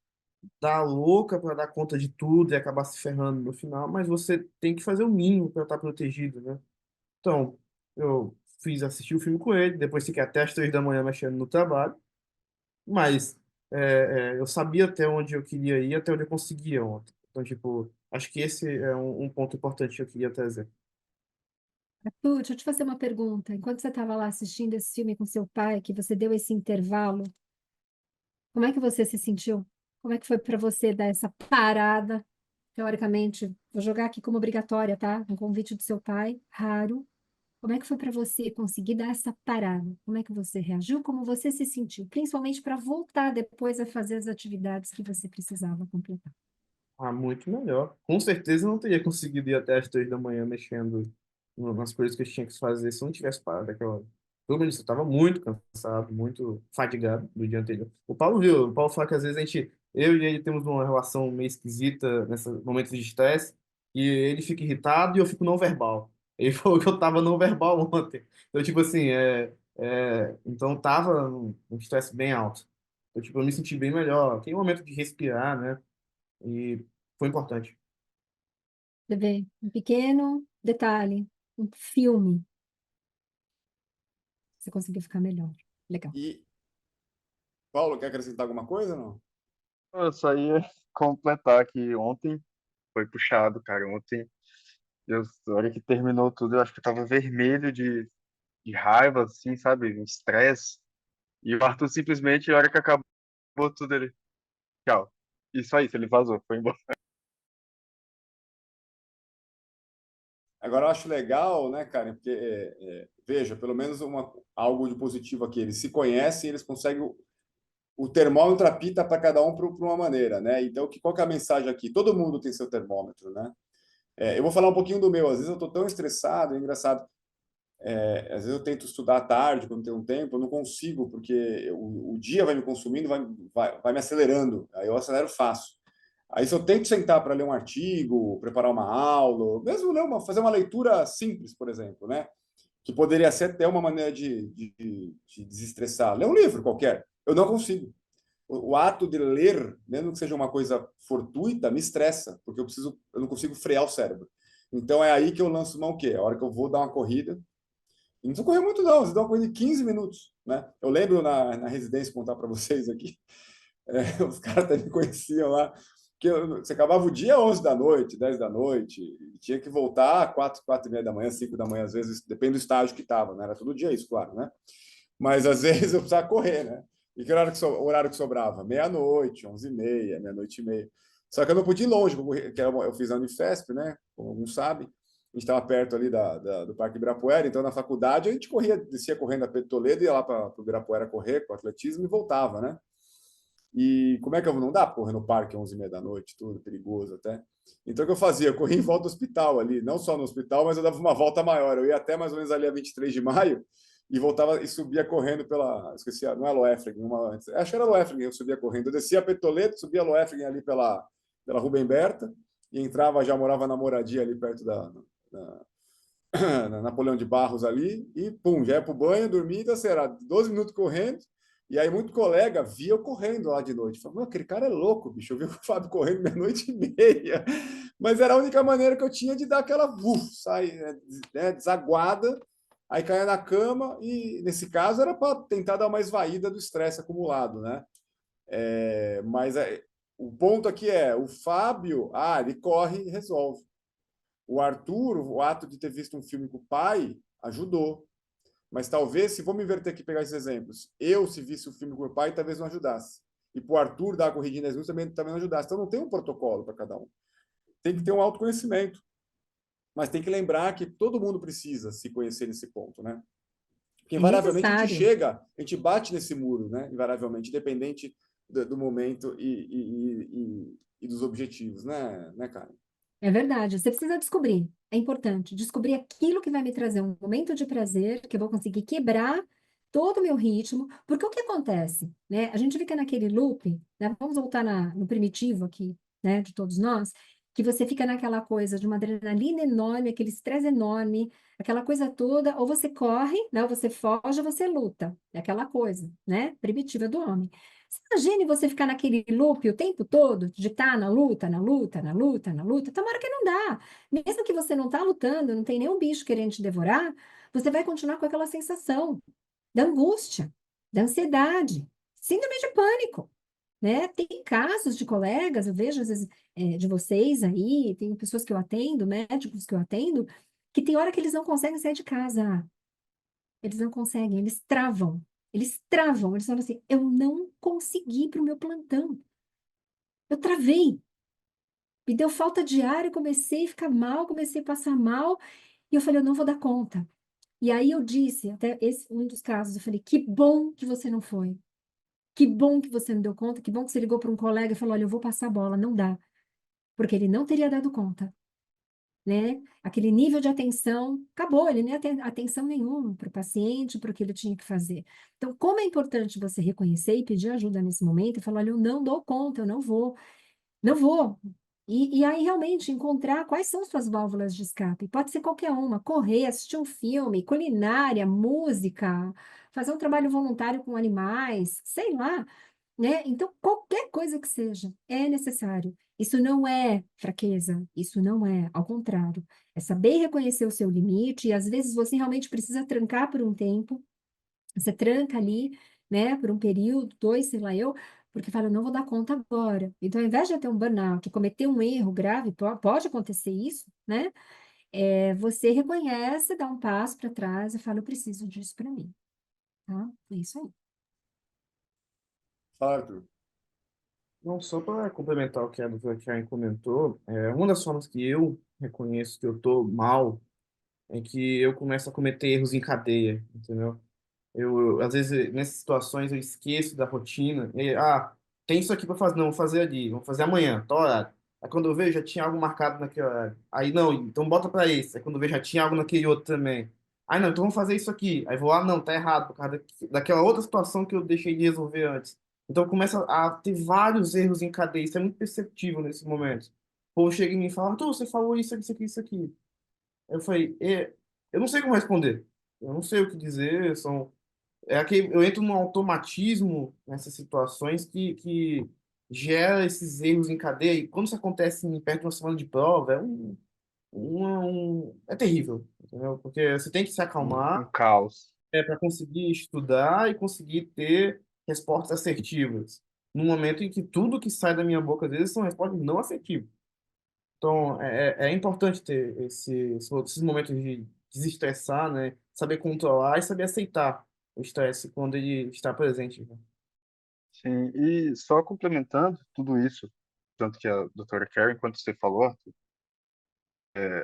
dar louca para dar conta de tudo e acabar se ferrando no final, mas você tem que fazer o mínimo para estar protegido, né? Então, eu assistir o filme com ele, depois fiquei até as 3 da manhã mexendo no trabalho, mas eu sabia até onde eu queria ir, até onde eu conseguia ontem. Então, tipo, acho que esse é um ponto importante que eu queria trazer. Arthur, deixa eu te fazer uma pergunta. Enquanto você estava lá assistindo esse filme com seu pai, que você deu esse intervalo, como é que você se sentiu? Como é que foi para você dar essa parada, teoricamente vou jogar aqui como obrigatória, tá? Um convite do seu pai, raro. Como é que foi para você conseguir dar essa parada? Como é que você reagiu? Como você se sentiu? Principalmente para voltar depois a fazer as atividades que você precisava completar. Ah, muito melhor. Com certeza eu não teria conseguido ir até as 3 da manhã mexendo nas coisas que eu tinha que fazer se eu não tivesse parado aquela hora. Pelo menos eu estava muito cansado, muito fadigado do dia anterior. O Paulo viu, o Paulo fala que às vezes eu e ele temos uma relação meio esquisita nesses momentos de estresse, e ele fica irritado e eu fico não verbal. Ele falou que eu estava não verbal ontem. Então, tipo assim, então tava um estresse bem alto. Então, tipo, eu me senti bem melhor. Tem um momento de respirar, né? E foi importante. Você vê, um pequeno detalhe, um filme, você conseguiu ficar melhor. Legal. E, Paulo, quer acrescentar alguma coisa, não? Eu só ia completar que ontem foi puxado, cara. Ontem, a hora que terminou tudo, eu acho que eu tava vermelho de raiva, assim, sabe? Um estresse. E o Arthur simplesmente, a hora que acabou tudo, ele, tchau. E só isso, ele vazou, foi embora. Agora, eu acho legal, né, Karen, porque, veja, pelo menos algo de positivo aqui. Eles se conhecem, eles conseguem. O termômetro apita para cada um por uma maneira, né? Então, qual que é a mensagem aqui? Todo mundo tem seu termômetro, né? Eu vou falar um pouquinho do meu. Às vezes eu estou tão estressado, é engraçado. Às vezes eu tento estudar à tarde, quando tenho um tempo, eu não consigo, porque o dia vai me consumindo, vai me acelerando. Aí eu acelero fácil. Aí se eu tento sentar para ler um artigo, preparar uma aula, ou mesmo fazer uma leitura simples, por exemplo, né? Que poderia ser até uma maneira de desestressar. Ler um livro qualquer. Eu não consigo. O ato de ler, mesmo que seja uma coisa fortuita, me estressa, porque eu não consigo frear o cérebro. Então é aí que eu lanço mão o quê? A hora que eu vou dar uma corrida, e não precisa correr muito, não. Você dá uma corrida de 15 minutos. Né? Eu lembro na residência, contar para vocês aqui, os caras até me conheciam lá, que você acabava o dia 11 da noite, 10 da noite, e tinha que voltar 4 e meia da manhã, 5 da manhã, às vezes, depende do estágio que estava, né? Era todo dia isso, claro, né? Mas às vezes eu precisava correr, né? E que horário que sobrava? Meia-noite, 11h30, meia-noite e meia. Só que eu não podia ir longe, que eu fiz a Unifesp, né? Como alguns sabem. A gente estava perto ali do Parque Ibirapuera, então na faculdade a gente descia correndo a Pedro Toledo, ia lá para o Ibirapuera correr com o atletismo e voltava, né? E como é que eu não dá correr no parque 11h30 da noite, tudo perigoso até. Então o que eu fazia? Eu corria em volta do hospital ali, não só no hospital, mas eu dava uma volta maior. Eu ia até mais ou menos ali a 23 de maio e voltava e subia correndo esqueci, não é Loefringen, acho que era Loefringen, eu subia correndo. Eu descia a Petoleto, subia a Loefringen ali pela Rubem Berta e entrava, já morava na moradia ali perto na Napoleão de Barros ali, e pum, já ia pro banho, dormia, então, assim, era 12 minutos correndo, e aí muito colega via eu correndo lá de noite. Falava, aquele cara é louco, bicho, eu vi o Fábio correndo meia-noite e meia. Mas era a única maneira que eu tinha de dar aquela desaguada, aí caía na cama, e nesse caso era para tentar dar uma esvaída do estresse acumulado, né? Mas o ponto aqui o Fábio, ele corre e resolve. O Arthur, o ato de ter visto um filme com o pai, ajudou. Mas talvez, se vou me inverter aqui e pegar esses exemplos, se visse o filme com o pai, talvez não ajudasse. E para o Arthur dar a corridinha das luzes também não ajudasse. Então não tem um protocolo para cada um. Tem que ter um autoconhecimento. Mas tem que lembrar que todo mundo precisa se conhecer nesse ponto, né? Porque É invariavelmente a gente necessário. chega, a gente bate nesse muro, né? Invariavelmente, independente do momento e dos objetivos, né, cara? É verdade. Você precisa descobrir. É importante descobrir aquilo que vai me trazer um momento de prazer, que eu vou conseguir quebrar todo o meu ritmo. Porque o que acontece, né? A gente fica naquele loop, né? Vamos voltar no primitivo aqui, né? De todos nós, que você fica naquela coisa de uma adrenalina enorme, aquele estresse enorme, aquela coisa toda, ou você corre, né? Ou você foge, ou você luta. É aquela coisa, né? Primitiva do homem. Você imagine você ficar naquele loop o tempo todo, de estar na luta, na luta, na luta, na luta, tem uma hora que não dá. Mesmo que você não está lutando, não tem nenhum bicho querendo te devorar, você vai continuar com aquela sensação da angústia, da ansiedade, síndrome de pânico, né? Tem casos de colegas, eu vejo às vezes de vocês aí, tem pessoas que eu atendo, médicos que eu atendo, que tem hora que eles não conseguem sair de casa. Eles não conseguem, eles travam. Eles travam, eles falam assim: eu não consegui ir para o meu plantão. Eu travei. Me deu falta de ar, eu comecei a ficar mal, comecei a passar mal, e eu falei, eu não vou dar conta. E aí eu disse, até esse um dos casos, eu falei, que bom que você não foi. Que bom que você não deu conta, que bom que você ligou para um colega e falou, olha, eu vou passar a bola, não dá. Porque ele não teria dado conta, né? Aquele nível de atenção, acabou, ele nem tem atenção nenhuma para o paciente, para o que ele tinha que fazer. Então, como é importante você reconhecer e pedir ajuda nesse momento e falar, olha, eu não dou conta, eu não vou. Não vou. E aí, realmente, encontrar quais são suas válvulas de escape. Pode ser qualquer uma. Correr, assistir um filme, culinária, música, fazer um trabalho voluntário com animais, sei lá, né? Então, qualquer coisa que seja, é necessário. Isso não é fraqueza, isso não é, ao contrário. É saber reconhecer o seu limite e, às vezes, você realmente precisa trancar por um tempo. Você tranca ali, né, por um período, 2, sei lá eu, porque fala, eu não vou dar conta agora. Então, ao invés de ter um burnout, cometer um erro grave, pode acontecer isso, né? Você reconhece, dá um passo para trás e fala, eu preciso disso para mim, tá? É isso aí. Fala, Arthur. Não, só para complementar o que a doutora Karen comentou, uma das formas que eu reconheço que eu tô mal é que eu começo a cometer erros em cadeia, entendeu? Às vezes, nessas situações, eu esqueço da rotina. Tem isso aqui para fazer, não, vou fazer ali, vou fazer amanhã, tá horário. Aí quando eu vejo, já tinha algo marcado naquele horário. Aí não, então bota para esse. Aí quando eu vejo, já tinha algo naquele outro também. Aí não, então vamos fazer isso aqui. Aí vou, não, tá errado, por causa daquela outra situação que eu deixei de resolver antes. Então começa a ter vários erros em cadeia. Isso é muito perceptível nesse momento. O povo chega em mim e fala, Arthur, você falou isso aqui, isso aqui. Eu falei, eu não sei como responder. Eu não sei o que dizer, que eu entro num automatismo nessas situações que gera esses erros em cadeia. E quando isso acontece perto de uma semana de prova, é terrível, entendeu? Porque você tem que se Um acalmar caos. para conseguir estudar e conseguir ter respostas assertivas. No momento em que tudo que sai da minha boca, às vezes, são respostas não assertivas. Então, é importante ter esses momentos de desestressar, né? Saber controlar e saber aceitar o estresse quando ele está presente, né? Sim, e só complementando tudo isso, tanto que a doutora Karen, quanto você falou, Arthur,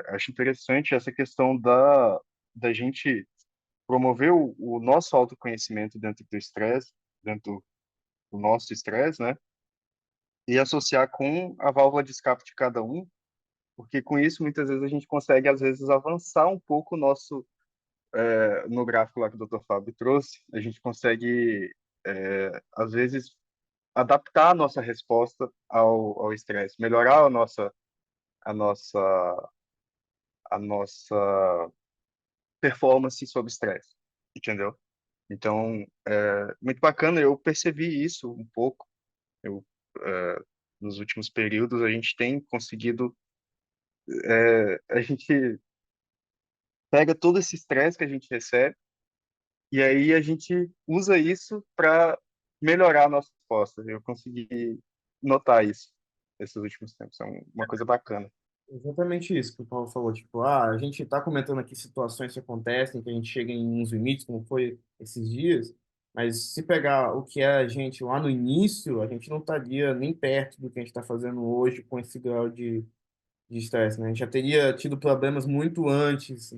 acho interessante essa questão da gente promover o nosso autoconhecimento dentro do estresse, dentro do nosso estresse, né? E associar com a válvula de escape de cada um, porque com isso muitas vezes a gente consegue às vezes avançar um pouco o nosso no gráfico lá que o Dr. Fábio trouxe, a gente consegue às vezes adaptar a nossa resposta ao estresse, melhorar a nossa a nossa performance sob estresse, entendeu? Então, muito bacana, eu percebi isso um pouco. Eu, nos últimos períodos, a gente tem conseguido, a gente pega todo esse estresse que a gente recebe e aí a gente usa isso para melhorar a nossa resposta. Eu consegui notar isso nesses últimos tempos. É uma coisa bacana. Exatamente isso que o Paulo falou. Tipo, a gente está comentando aqui situações que acontecem, que a gente chega em uns limites, como foi esses dias, mas se pegar o que é a gente lá no início, a gente não estaria nem perto do que a gente está fazendo hoje com esse grau de estresse, né? A gente já teria tido problemas muito antes,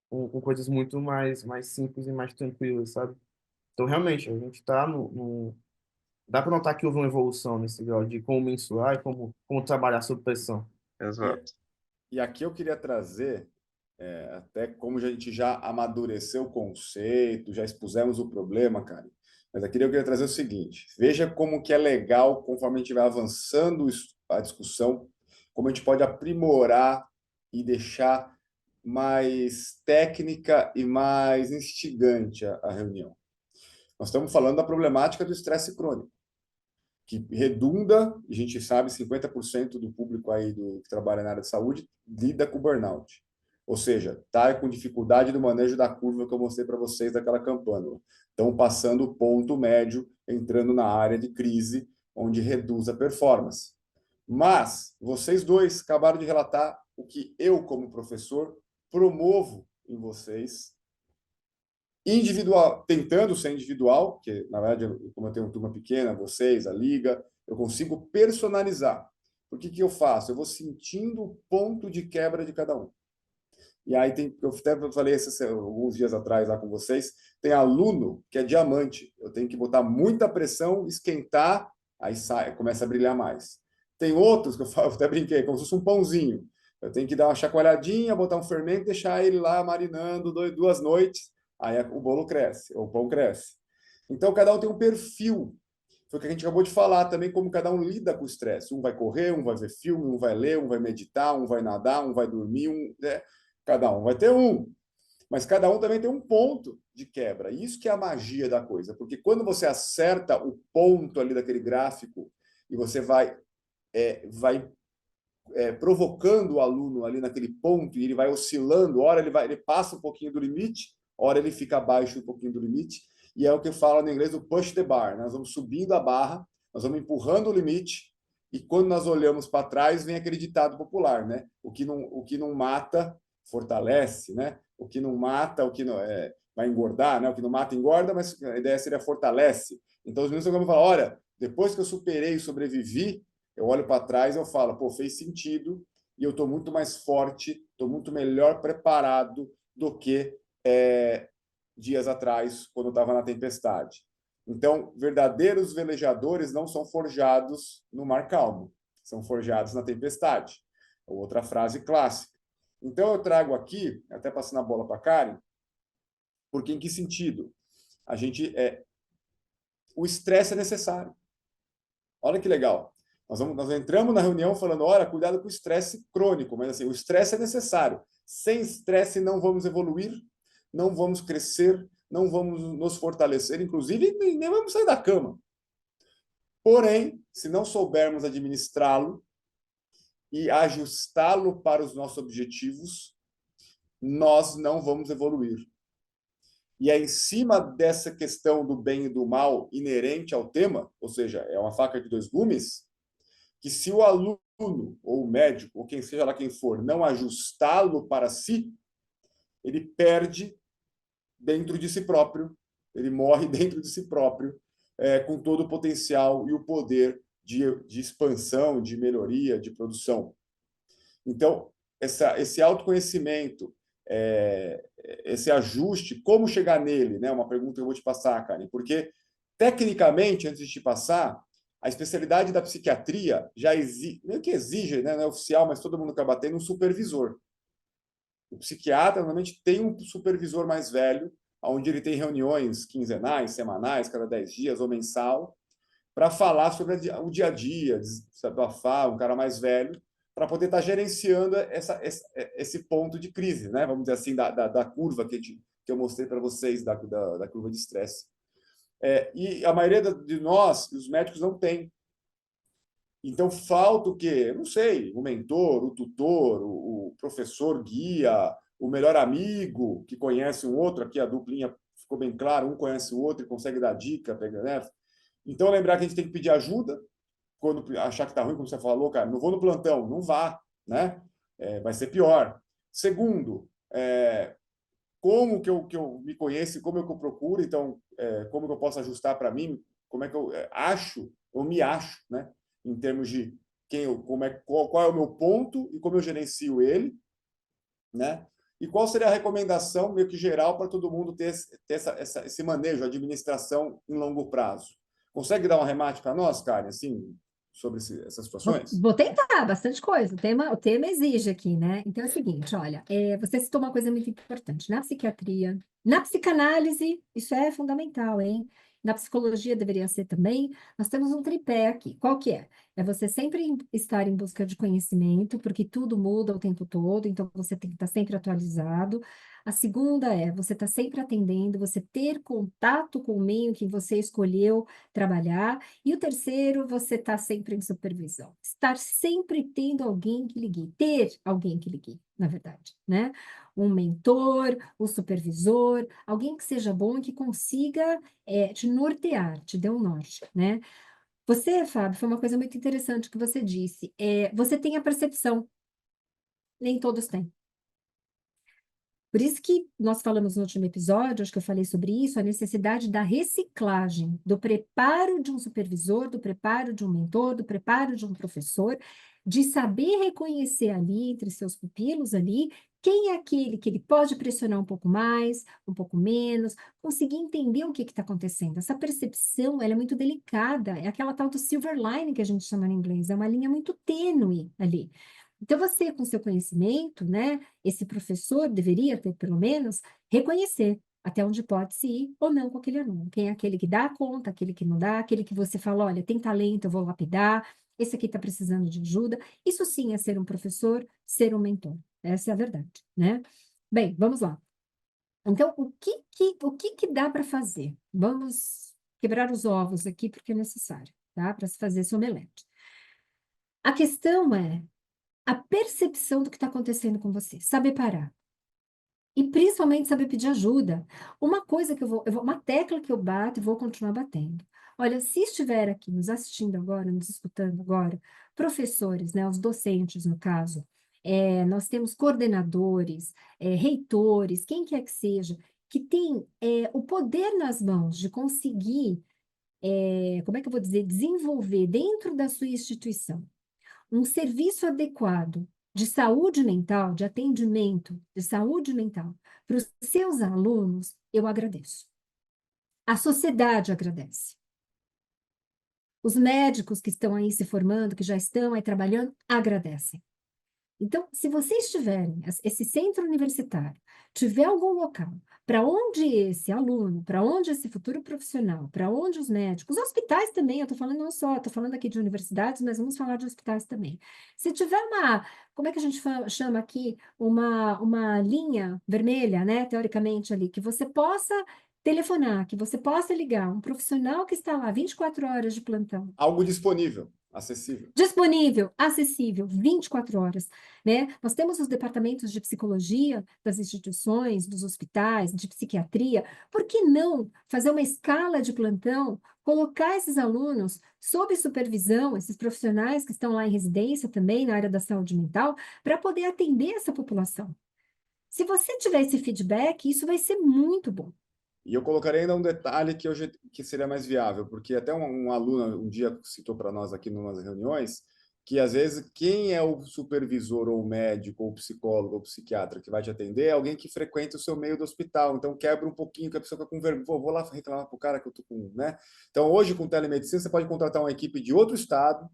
com coisas muito mais simples e mais tranquilas, sabe? Então, realmente, a gente está Dá para notar que houve uma evolução nesse grau de como mensurar e como trabalhar sob pressão. E, Exato. e aqui eu queria trazer, até como a gente já amadureceu o conceito, já expusemos o problema, cara. Mas aqui eu queria trazer o seguinte: veja como que é legal, conforme a gente vai avançando a discussão, como a gente pode aprimorar e deixar mais técnica e mais instigante a reunião. Nós estamos falando da problemática do estresse crônico, que redunda, a gente sabe, 50% do público aí que trabalha na área de saúde lida com burnout. Ou seja, está com dificuldade no manejo da curva que eu mostrei para vocês daquela campanha. Estão passando o ponto médio, entrando na área de crise, onde reduz a performance. Mas vocês dois acabaram de relatar o que eu, como professor, promovo em vocês individual, tentando ser individual, porque na verdade, como eu tenho uma turma pequena, vocês, a liga, eu consigo personalizar. Por que eu faço? Eu vou sentindo o ponto de quebra de cada um. E aí eu até falei alguns dias atrás lá com vocês, tem aluno que é diamante. Eu tenho que botar muita pressão, esquentar, aí sai, começa a brilhar mais. Tem outros que eu até brinquei, como se fosse um pãozinho. Eu tenho que dar uma chacoalhadinha, botar um fermento, deixar ele lá marinando 2 noites, aí o bolo cresce, ou o pão cresce. Então, cada um tem um perfil. Foi o que a gente acabou de falar também, como cada um lida com o estresse. Um vai correr, um vai ver filme, um vai ler, um vai meditar, um vai nadar, um vai dormir, cada um vai ter um. Mas cada um também tem um ponto de quebra. Isso que é a magia da coisa. Porque quando você acerta o ponto ali daquele gráfico e você vai provocando o aluno ali naquele ponto e ele vai oscilando, hora ele passa um pouquinho do limite, hora ele fica abaixo um pouquinho do limite, e é o que fala no inglês o push the bar. Nós vamos subindo a barra, nós vamos empurrando o limite, e quando nós olhamos para trás, vem aquele ditado popular, né? O que não mata, fortalece, né? O que não mata, vai engordar, né? O que não mata, engorda, mas a ideia seria fortalece. Então, os meninos vão falar, olha, depois que eu superei e sobrevivi, eu olho para trás e eu falo, pô, fez sentido, e eu estou muito mais forte, estou muito melhor preparado do que dias atrás, quando eu estava na tempestade. Então, verdadeiros velejadores não são forjados no mar calmo, são forjados na tempestade. Outra frase clássica. Então, eu trago aqui, até passando a bola para a Karen, porque em que sentido? O estresse é necessário. Olha que legal. Nós entramos na reunião falando, olha, cuidado com o estresse crônico, mas assim, o estresse é necessário. Sem estresse não vamos evoluir, não vamos crescer, não vamos nos fortalecer, inclusive nem vamos sair da cama. Porém, se não soubermos administrá-lo e ajustá-lo para os nossos objetivos, nós não vamos evoluir. E é em cima dessa questão do bem e do mal inerente ao tema, ou seja, é uma faca de dois gumes, que se o aluno ou o médico, ou quem seja lá quem for, não ajustá-lo para si, ele perde dentro de si próprio, ele morre dentro de si próprio, com todo o potencial e o poder de expansão, de melhoria, de produção. Então, esse autoconhecimento, esse ajuste, como chegar nele, né? Uma pergunta que eu vou te passar, Karen, porque, tecnicamente, antes de te passar, a especialidade da psiquiatria já exige, meio que exige, né? Não é oficial, mas todo mundo acaba tendo um supervisor. O psiquiatra, normalmente, tem um supervisor mais velho, onde ele tem reuniões quinzenais, semanais, cada 10 dias ou mensal, para falar sobre o dia a dia, desabafar, um cara mais velho, para poder estar gerenciando esse ponto de crise, né? Vamos dizer assim, da curva que eu mostrei para vocês, da curva de estresse. E a maioria de nós, os médicos, não tem. Então, falta o quê? Eu não sei, o mentor, o tutor, o professor guia, o melhor amigo que conhece um outro, aqui a duplinha ficou bem claro, um conhece o outro e consegue dar dica, né? Então, lembrar que a gente tem que pedir ajuda quando achar que está ruim, como você falou, cara, não vou no plantão, não vá, né? Vai ser pior. Segundo, como que eu me conheço, como que eu procuro, então, como que eu posso ajustar para mim, como é que eu acho, ou me acho, né? Em termos de qual é o meu ponto e como eu gerencio ele, né? E qual seria a recomendação, meio que geral, para todo mundo ter esse manejo, administração em longo prazo? Consegue dar um arremate para nós, Karen, assim, sobre essas situações? Vou tentar, bastante coisa. O tema exige aqui, né? Então é o seguinte, olha, você citou uma coisa muito importante. Na psiquiatria, na psicanálise, isso é fundamental, hein? Na psicologia deveria ser também. Nós temos um tripé aqui. Qual que é? É você sempre estar em busca de conhecimento, porque tudo muda o tempo todo, então você tem que estar sempre atualizado. A segunda é você estar sempre atendendo, você ter contato com o meio que você escolheu trabalhar. E o terceiro, você está sempre em supervisão. Estar sempre tendo alguém que lhe guie. Ter alguém que lhe guie, na verdade, né? Um mentor, um supervisor, alguém que seja bom e que consiga te nortear, te dê um norte, né? Você, Fábio, foi uma coisa muito interessante que você disse. Você tem a percepção, nem todos têm. Por isso que nós falamos no último episódio, acho que eu falei sobre isso, a necessidade da reciclagem, do preparo de um supervisor, do preparo de um mentor, do preparo de um professor, de saber reconhecer ali, entre seus pupilos ali, quem é aquele que ele pode pressionar um pouco mais, um pouco menos, conseguir entender o que está acontecendo. Essa percepção, ela é muito delicada, é aquela tal do silver line que a gente chama em inglês, é uma linha muito tênue ali. Então, você, com seu conhecimento, né, esse professor deveria ter, pelo menos, reconhecer até onde pode se ir ou não com aquele aluno. Quem é aquele que dá conta, aquele que não dá, aquele que você fala, olha, tem talento, eu vou lapidar, esse aqui está precisando de ajuda. Isso sim é ser um professor, ser um mentor. Essa é a verdade, né? Bem, vamos lá. Então, o que dá para fazer? Vamos quebrar os ovos aqui, porque é necessário, tá? Para se fazer esse omelete. A questão é a percepção do que está acontecendo com você, saber parar. E principalmente saber pedir ajuda. Uma coisa que uma tecla que eu bato e vou continuar batendo. Olha, se estiver aqui nos assistindo agora, nos escutando agora, professores, né, os docentes no caso, nós temos coordenadores, reitores, quem quer que seja, que tem o poder nas mãos de conseguir, como é que eu vou dizer, desenvolver dentro da sua instituição um serviço adequado de saúde mental, de atendimento de saúde mental para os seus alunos, eu agradeço. A sociedade agradece. Os médicos que estão aí se formando, que já estão aí trabalhando, agradecem. Então, se vocês tiverem, esse centro universitário, tiver algum local para onde esse aluno, para onde esse futuro profissional, para onde os médicos, hospitais também, eu estou falando não só, estou falando aqui de universidades, mas vamos falar de hospitais também. Se tiver como é que a gente chama aqui, uma linha vermelha, né, teoricamente ali, que você possa telefonar, que você possa ligar, um profissional que está lá 24 horas de plantão, Algo disponível, acessível. disponível, acessível, 24 horas, né? Nós temos os departamentos de psicologia das instituições, dos hospitais, de psiquiatria. Por que não fazer uma escala de plantão, colocar esses alunos sob supervisão, esses profissionais que estão lá em residência também na área da saúde mental, para poder atender essa população? Se você tiver esse feedback, isso vai ser muito bom. E eu colocarei ainda um detalhe que seria mais viável, porque até um aluno um dia citou para nós aqui em umas reuniões que às vezes quem é o supervisor ou o médico ou o psicólogo ou o psiquiatra que vai te atender é alguém que frequenta o seu meio do hospital, então quebra um pouquinho que a pessoa fica com vergonha, vou lá reclamar pro cara que eu tô com, né? Então hoje com telemedicina você pode contratar uma equipe de outro estado,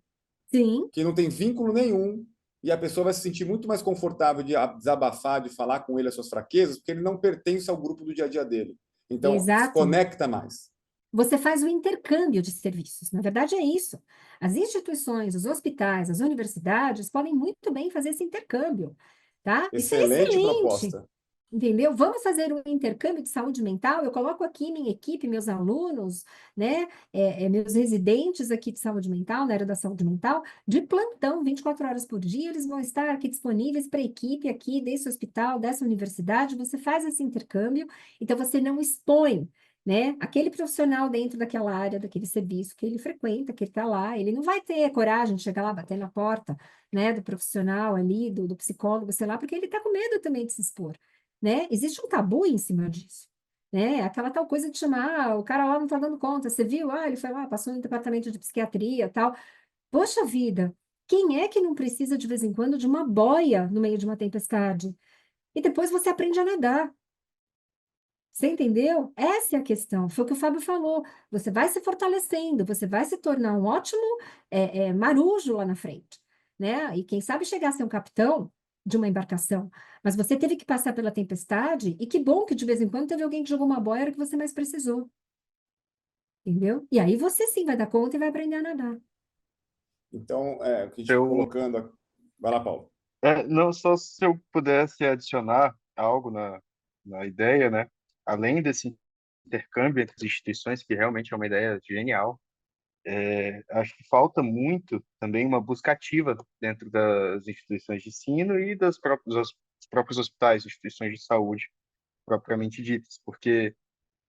Sim, que não tem vínculo nenhum, e a pessoa vai se sentir muito mais confortável de desabafar, de falar com ele as suas fraquezas, porque ele não pertence ao grupo do dia a dia dele. Então, se exato. conecta mais. Você faz o intercâmbio de serviços. Na verdade, é isso. As instituições, os hospitais, as universidades podem muito bem fazer esse intercâmbio, tá? Isso é Excelente excelente, proposta. entendeu? Vamos fazer um intercâmbio de saúde mental. Eu coloco aqui minha equipe, meus alunos, né? Meus residentes aqui de saúde mental, na área da saúde mental, de plantão, 24 horas por dia, eles vão estar aqui disponíveis para a equipe aqui desse hospital, dessa universidade. Você faz esse intercâmbio, então você não expõe, né? Aquele profissional dentro daquela área, daquele serviço que ele frequenta, que ele está lá, ele não vai ter coragem de chegar lá, bater na porta, né, do profissional ali, do psicólogo, sei lá, porque ele está com medo também de se expor, né? Existe um tabu em cima disso, né? Aquela tal coisa de chamar, o cara lá não está dando conta, você viu? Ele foi lá, passou no departamento de psiquiatria, tal. Poxa vida, quem é que não precisa de vez em quando de uma boia no meio de uma tempestade? E depois você aprende a nadar. Você entendeu? Essa é a questão. Foi o que o Fábio falou. Você vai se fortalecendo, você vai se tornar um ótimo marujo lá na frente, né? E quem sabe chegar a ser um capitão de uma embarcação. Mas você teve que passar pela tempestade, e que bom que de vez em quando teve alguém que jogou uma boia era que você mais precisou. Entendeu? E aí você sim vai dar conta e vai aprender a nadar. Então, o que a gente Eu, colocando. Vai lá, Paulo. não, só se eu pudesse adicionar algo na ideia, né? Além desse intercâmbio entre as instituições, que realmente é uma ideia genial, acho que falta muito também uma busca ativa dentro das instituições de ensino e dos próprios hospitais, instituições de saúde propriamente ditas, porque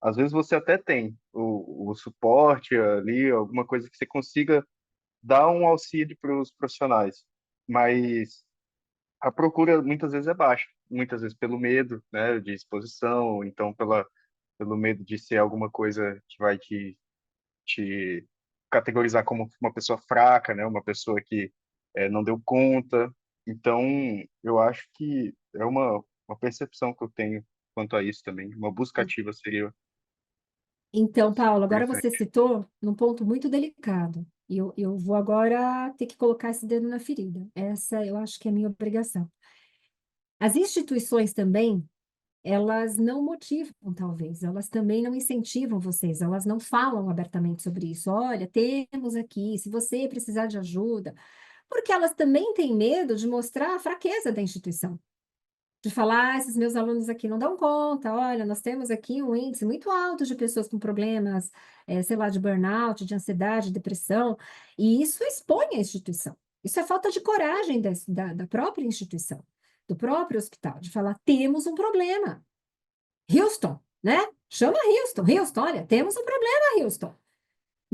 às vezes você até tem o suporte ali, alguma coisa que você consiga dar um auxílio para os profissionais, mas a procura muitas vezes é baixa. muitas vezes pelo medo, né, de exposição, então pelo medo de ser alguma coisa que vai te categorizar como uma pessoa fraca, né, uma pessoa que não deu conta. Então, eu acho que é uma percepção que eu tenho quanto a isso também. Uma busca ativa seria Então, Paulo, agora você interessante. citou num ponto muito delicado. E eu vou agora ter que colocar esse dedo na ferida. Essa eu acho que é a minha obrigação. As instituições também, elas não motivam, talvez, elas também não incentivam vocês, elas não falam abertamente sobre isso. Olha, temos aqui, se você precisar de ajuda, porque elas também têm medo de mostrar a fraqueza da instituição. De falar, esses meus alunos aqui não dão conta, olha, nós temos aqui um índice muito alto de pessoas com problemas, sei lá, de burnout, de ansiedade, depressão, e isso expõe a instituição. Isso é falta de coragem da própria instituição, do próprio hospital, de falar, temos um problema. Houston, né? Chama Houston. Houston, olha, temos um problema, Houston.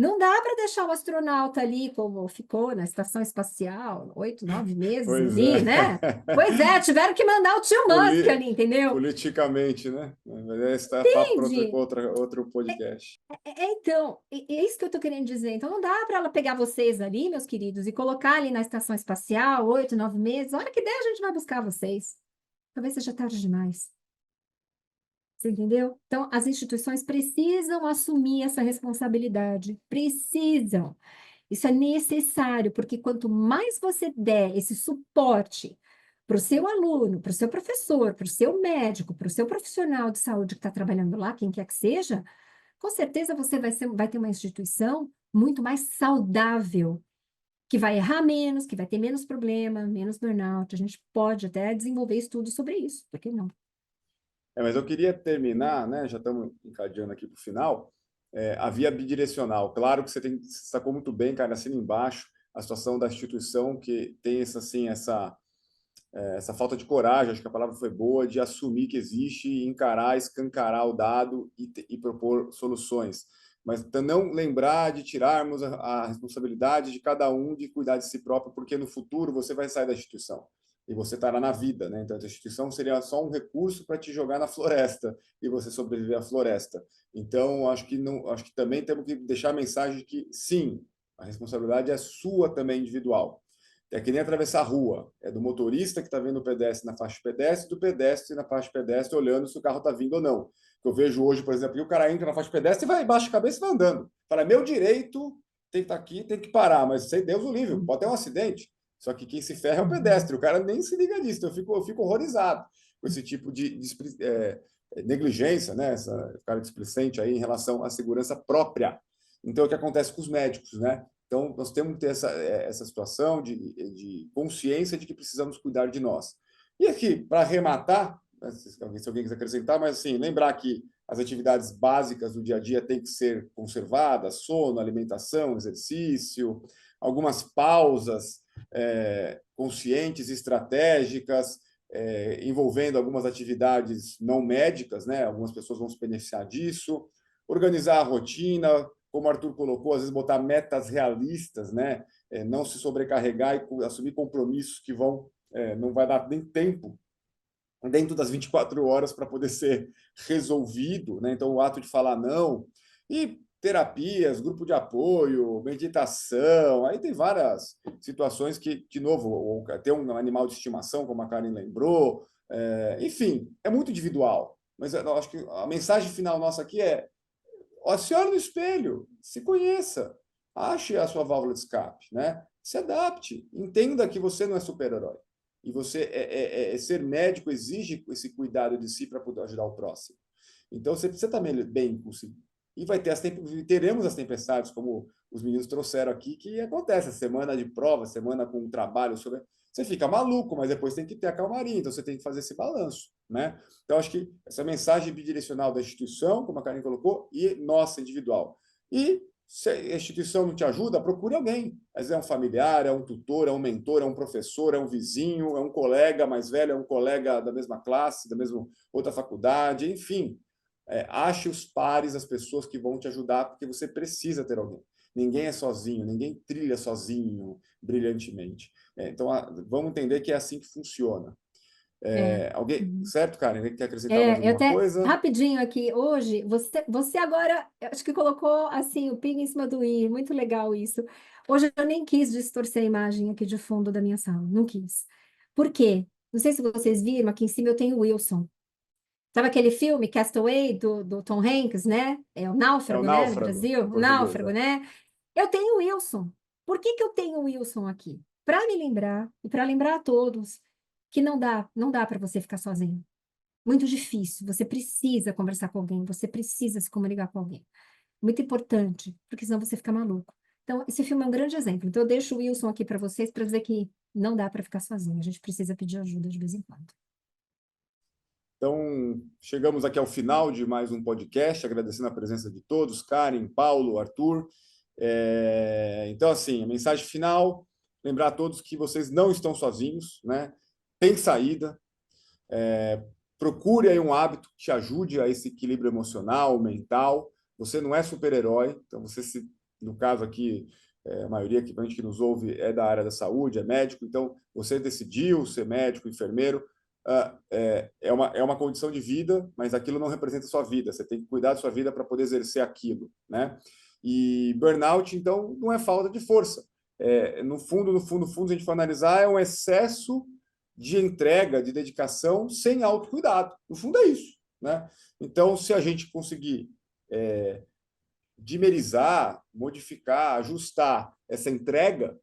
Não dá para deixar o astronauta ali como ficou na estação espacial, 8, 9 meses Pois é. ali, né? Pois é, tiveram que mandar o tio Musk Poli- ali, entendeu? Politicamente, né? Mas esse é papo para Entende? outro podcast. Então, é isso que eu estou querendo dizer. Então, não dá para ela pegar vocês ali, meus queridos, e colocar ali na estação espacial, 8, 9 meses. Hora que der, a gente vai buscar vocês. Talvez seja tarde demais. Você entendeu? Então, as instituições precisam assumir essa responsabilidade. Precisam. Isso é necessário, porque quanto mais você der esse suporte para o seu aluno, para o seu professor, para o seu médico, para o seu profissional de saúde que está trabalhando lá, quem quer que seja, com certeza você vai ter uma instituição muito mais saudável, que vai errar menos, que vai ter menos problema, menos burnout. A gente pode até desenvolver estudos sobre isso, por que não? Mas eu queria terminar, né? Já estamos encadeando aqui para o final. A via bidirecional. Claro que você sacou muito bem, cara, assina embaixo a situação da instituição que tem essa falta de coragem, acho que a palavra foi boa, de assumir que existe, encarar, escancarar o dado e propor soluções. Mas não lembrar de tirarmos a responsabilidade de cada um de cuidar de si próprio, porque no futuro você vai sair da instituição e você estará na vida, né? Então a instituição seria só um recurso para te jogar na floresta e você sobreviver à floresta. Então acho que não, acho que também temos que deixar a mensagem de que sim, a responsabilidade é sua também individual. É que nem atravessar a rua. É do motorista que está vendo o pedestre na faixa de pedestre, do pedestre na faixa de pedestre, olhando se o carro está vindo ou não. Eu vejo hoje, por exemplo, que o cara entra na faixa de pedestre e vai, baixa a cabeça e vai andando. Fala, meu direito, tem que estar aqui, tem que parar, mas sem Deus o livre, pode ter um acidente. Só que quem se ferra é o pedestre, o cara nem se liga nisso. Eu fico horrorizado com esse tipo de negligência, né? Essa cara displicente aí em relação à segurança própria. Então, o que acontece com os médicos, né? Então, nós temos que ter essa situação de consciência de que precisamos cuidar de nós. E aqui, para arrematar, se alguém quiser acrescentar, mas assim, lembrar que as atividades básicas do dia a dia têm que ser conservadas, sono, alimentação, exercício, algumas pausas conscientes, estratégicas, envolvendo algumas atividades não médicas, né? Algumas pessoas vão se beneficiar disso, organizar a rotina, como o Arthur colocou, às vezes botar metas realistas, né? Não se sobrecarregar e assumir compromissos que não vai dar nem tempo dentro das 24 horas para poder ser resolvido, né? Então, o ato de falar não. E terapias, grupo de apoio, meditação, aí tem várias situações que, de novo, ter um animal de estimação, como a Karen lembrou, enfim, é muito individual. Mas eu acho que a mensagem final nossa aqui é: se olhe no espelho, se conheça, ache a sua válvula de escape, né? Se adapte, entenda que você não é super-herói. E ser médico exige esse cuidado de si para poder ajudar o próximo. Então, você precisa estar bem consigo. E teremos as tempestades, como os meninos trouxeram aqui, que acontece. A semana de prova, semana com trabalho sobre... Você fica maluco, mas depois tem que ter a calmaria. Então, você tem que fazer esse balanço, né? Então, acho que essa mensagem bidirecional da instituição, como a Karen colocou, e nossa, individual. E se a instituição não te ajuda, procure alguém. Às vezes é um familiar, é um tutor, é um mentor, é um professor, é um vizinho, é um colega mais velho, é um colega da mesma classe, da mesma outra faculdade, enfim. Ache os pares, as pessoas que vão te ajudar, porque você precisa ter alguém. Ninguém é sozinho, ninguém trilha sozinho, brilhantemente. Então, vamos entender que é assim que funciona. Alguém, certo, Karen? Alguém quer acrescentar mais Eu alguma até, coisa? rapidinho aqui, hoje, você agora, eu acho que colocou, assim, o pingo em cima do i, muito legal isso. Hoje eu nem quis distorcer a imagem aqui de fundo da minha sala, não quis. Por quê? Não sei se vocês viram, aqui em cima eu tenho o Wilson. Sabe aquele filme, Castaway, do Tom Hanks, né? É o É o Náufrago, né, no náufrago, Brasil? em O português. Náufrago, né? Eu tenho o Wilson. Por que que eu tenho o Wilson aqui? Para me lembrar, e para lembrar a todos, que não dá para você ficar sozinho. Muito difícil. Você precisa conversar com alguém, você precisa se comunicar com alguém. Muito importante, porque senão você fica maluco. Então, esse filme é um grande exemplo. Então, eu deixo o Wilson aqui para vocês para dizer que não dá para ficar sozinho. A gente precisa pedir ajuda de vez em quando. Então, chegamos aqui ao final de mais um podcast, agradecendo a presença de todos, Karen, Paulo, Arthur. Então, assim, a mensagem final, lembrar a todos que vocês não estão sozinhos, né? Tem saída. Procure aí um hábito que te ajude a esse equilíbrio emocional, mental. Você não é super-herói, então no caso aqui, a maioria que nos ouve é da área da saúde, é médico, então você decidiu ser médico, enfermeiro, é uma condição de vida, mas aquilo não representa a sua vida. Você tem que cuidar da sua vida para poder exercer aquilo, né? E burnout, então, não é falta de força. No fundo, se a gente for analisar, é um excesso de entrega, de dedicação, sem autocuidado. No fundo, é isso, né? Então, se a gente conseguir dimerizar, modificar, ajustar essa entrega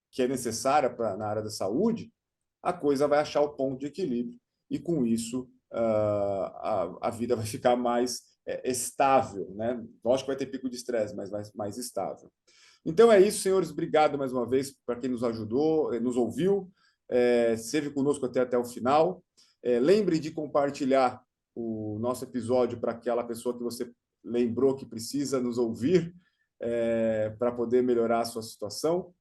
que é necessária na área da saúde, a coisa vai achar o ponto de equilíbrio e, com isso, a vida vai ficar mais estável, né? Lógico que vai ter pico de estresse, mas mais estável. Então é isso, senhores. Obrigado mais uma vez para quem nos ajudou, nos ouviu, esteve conosco até o final. Lembre de compartilhar o nosso episódio para aquela pessoa que você lembrou que precisa nos ouvir, para poder melhorar a sua situação.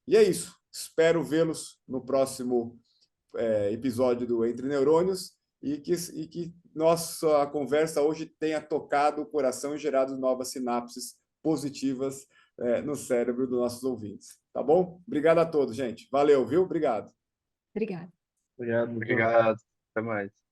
E é isso. Espero vê-los no próximo episódio do Entre Neurônios e que nossa conversa hoje tenha tocado o coração e gerado novas sinapses positivas no cérebro dos nossos ouvintes. Tá bom? Obrigado a todos, gente. Valeu, viu? Obrigado. Obrigada. Obrigado, doutor. Obrigado. Até mais.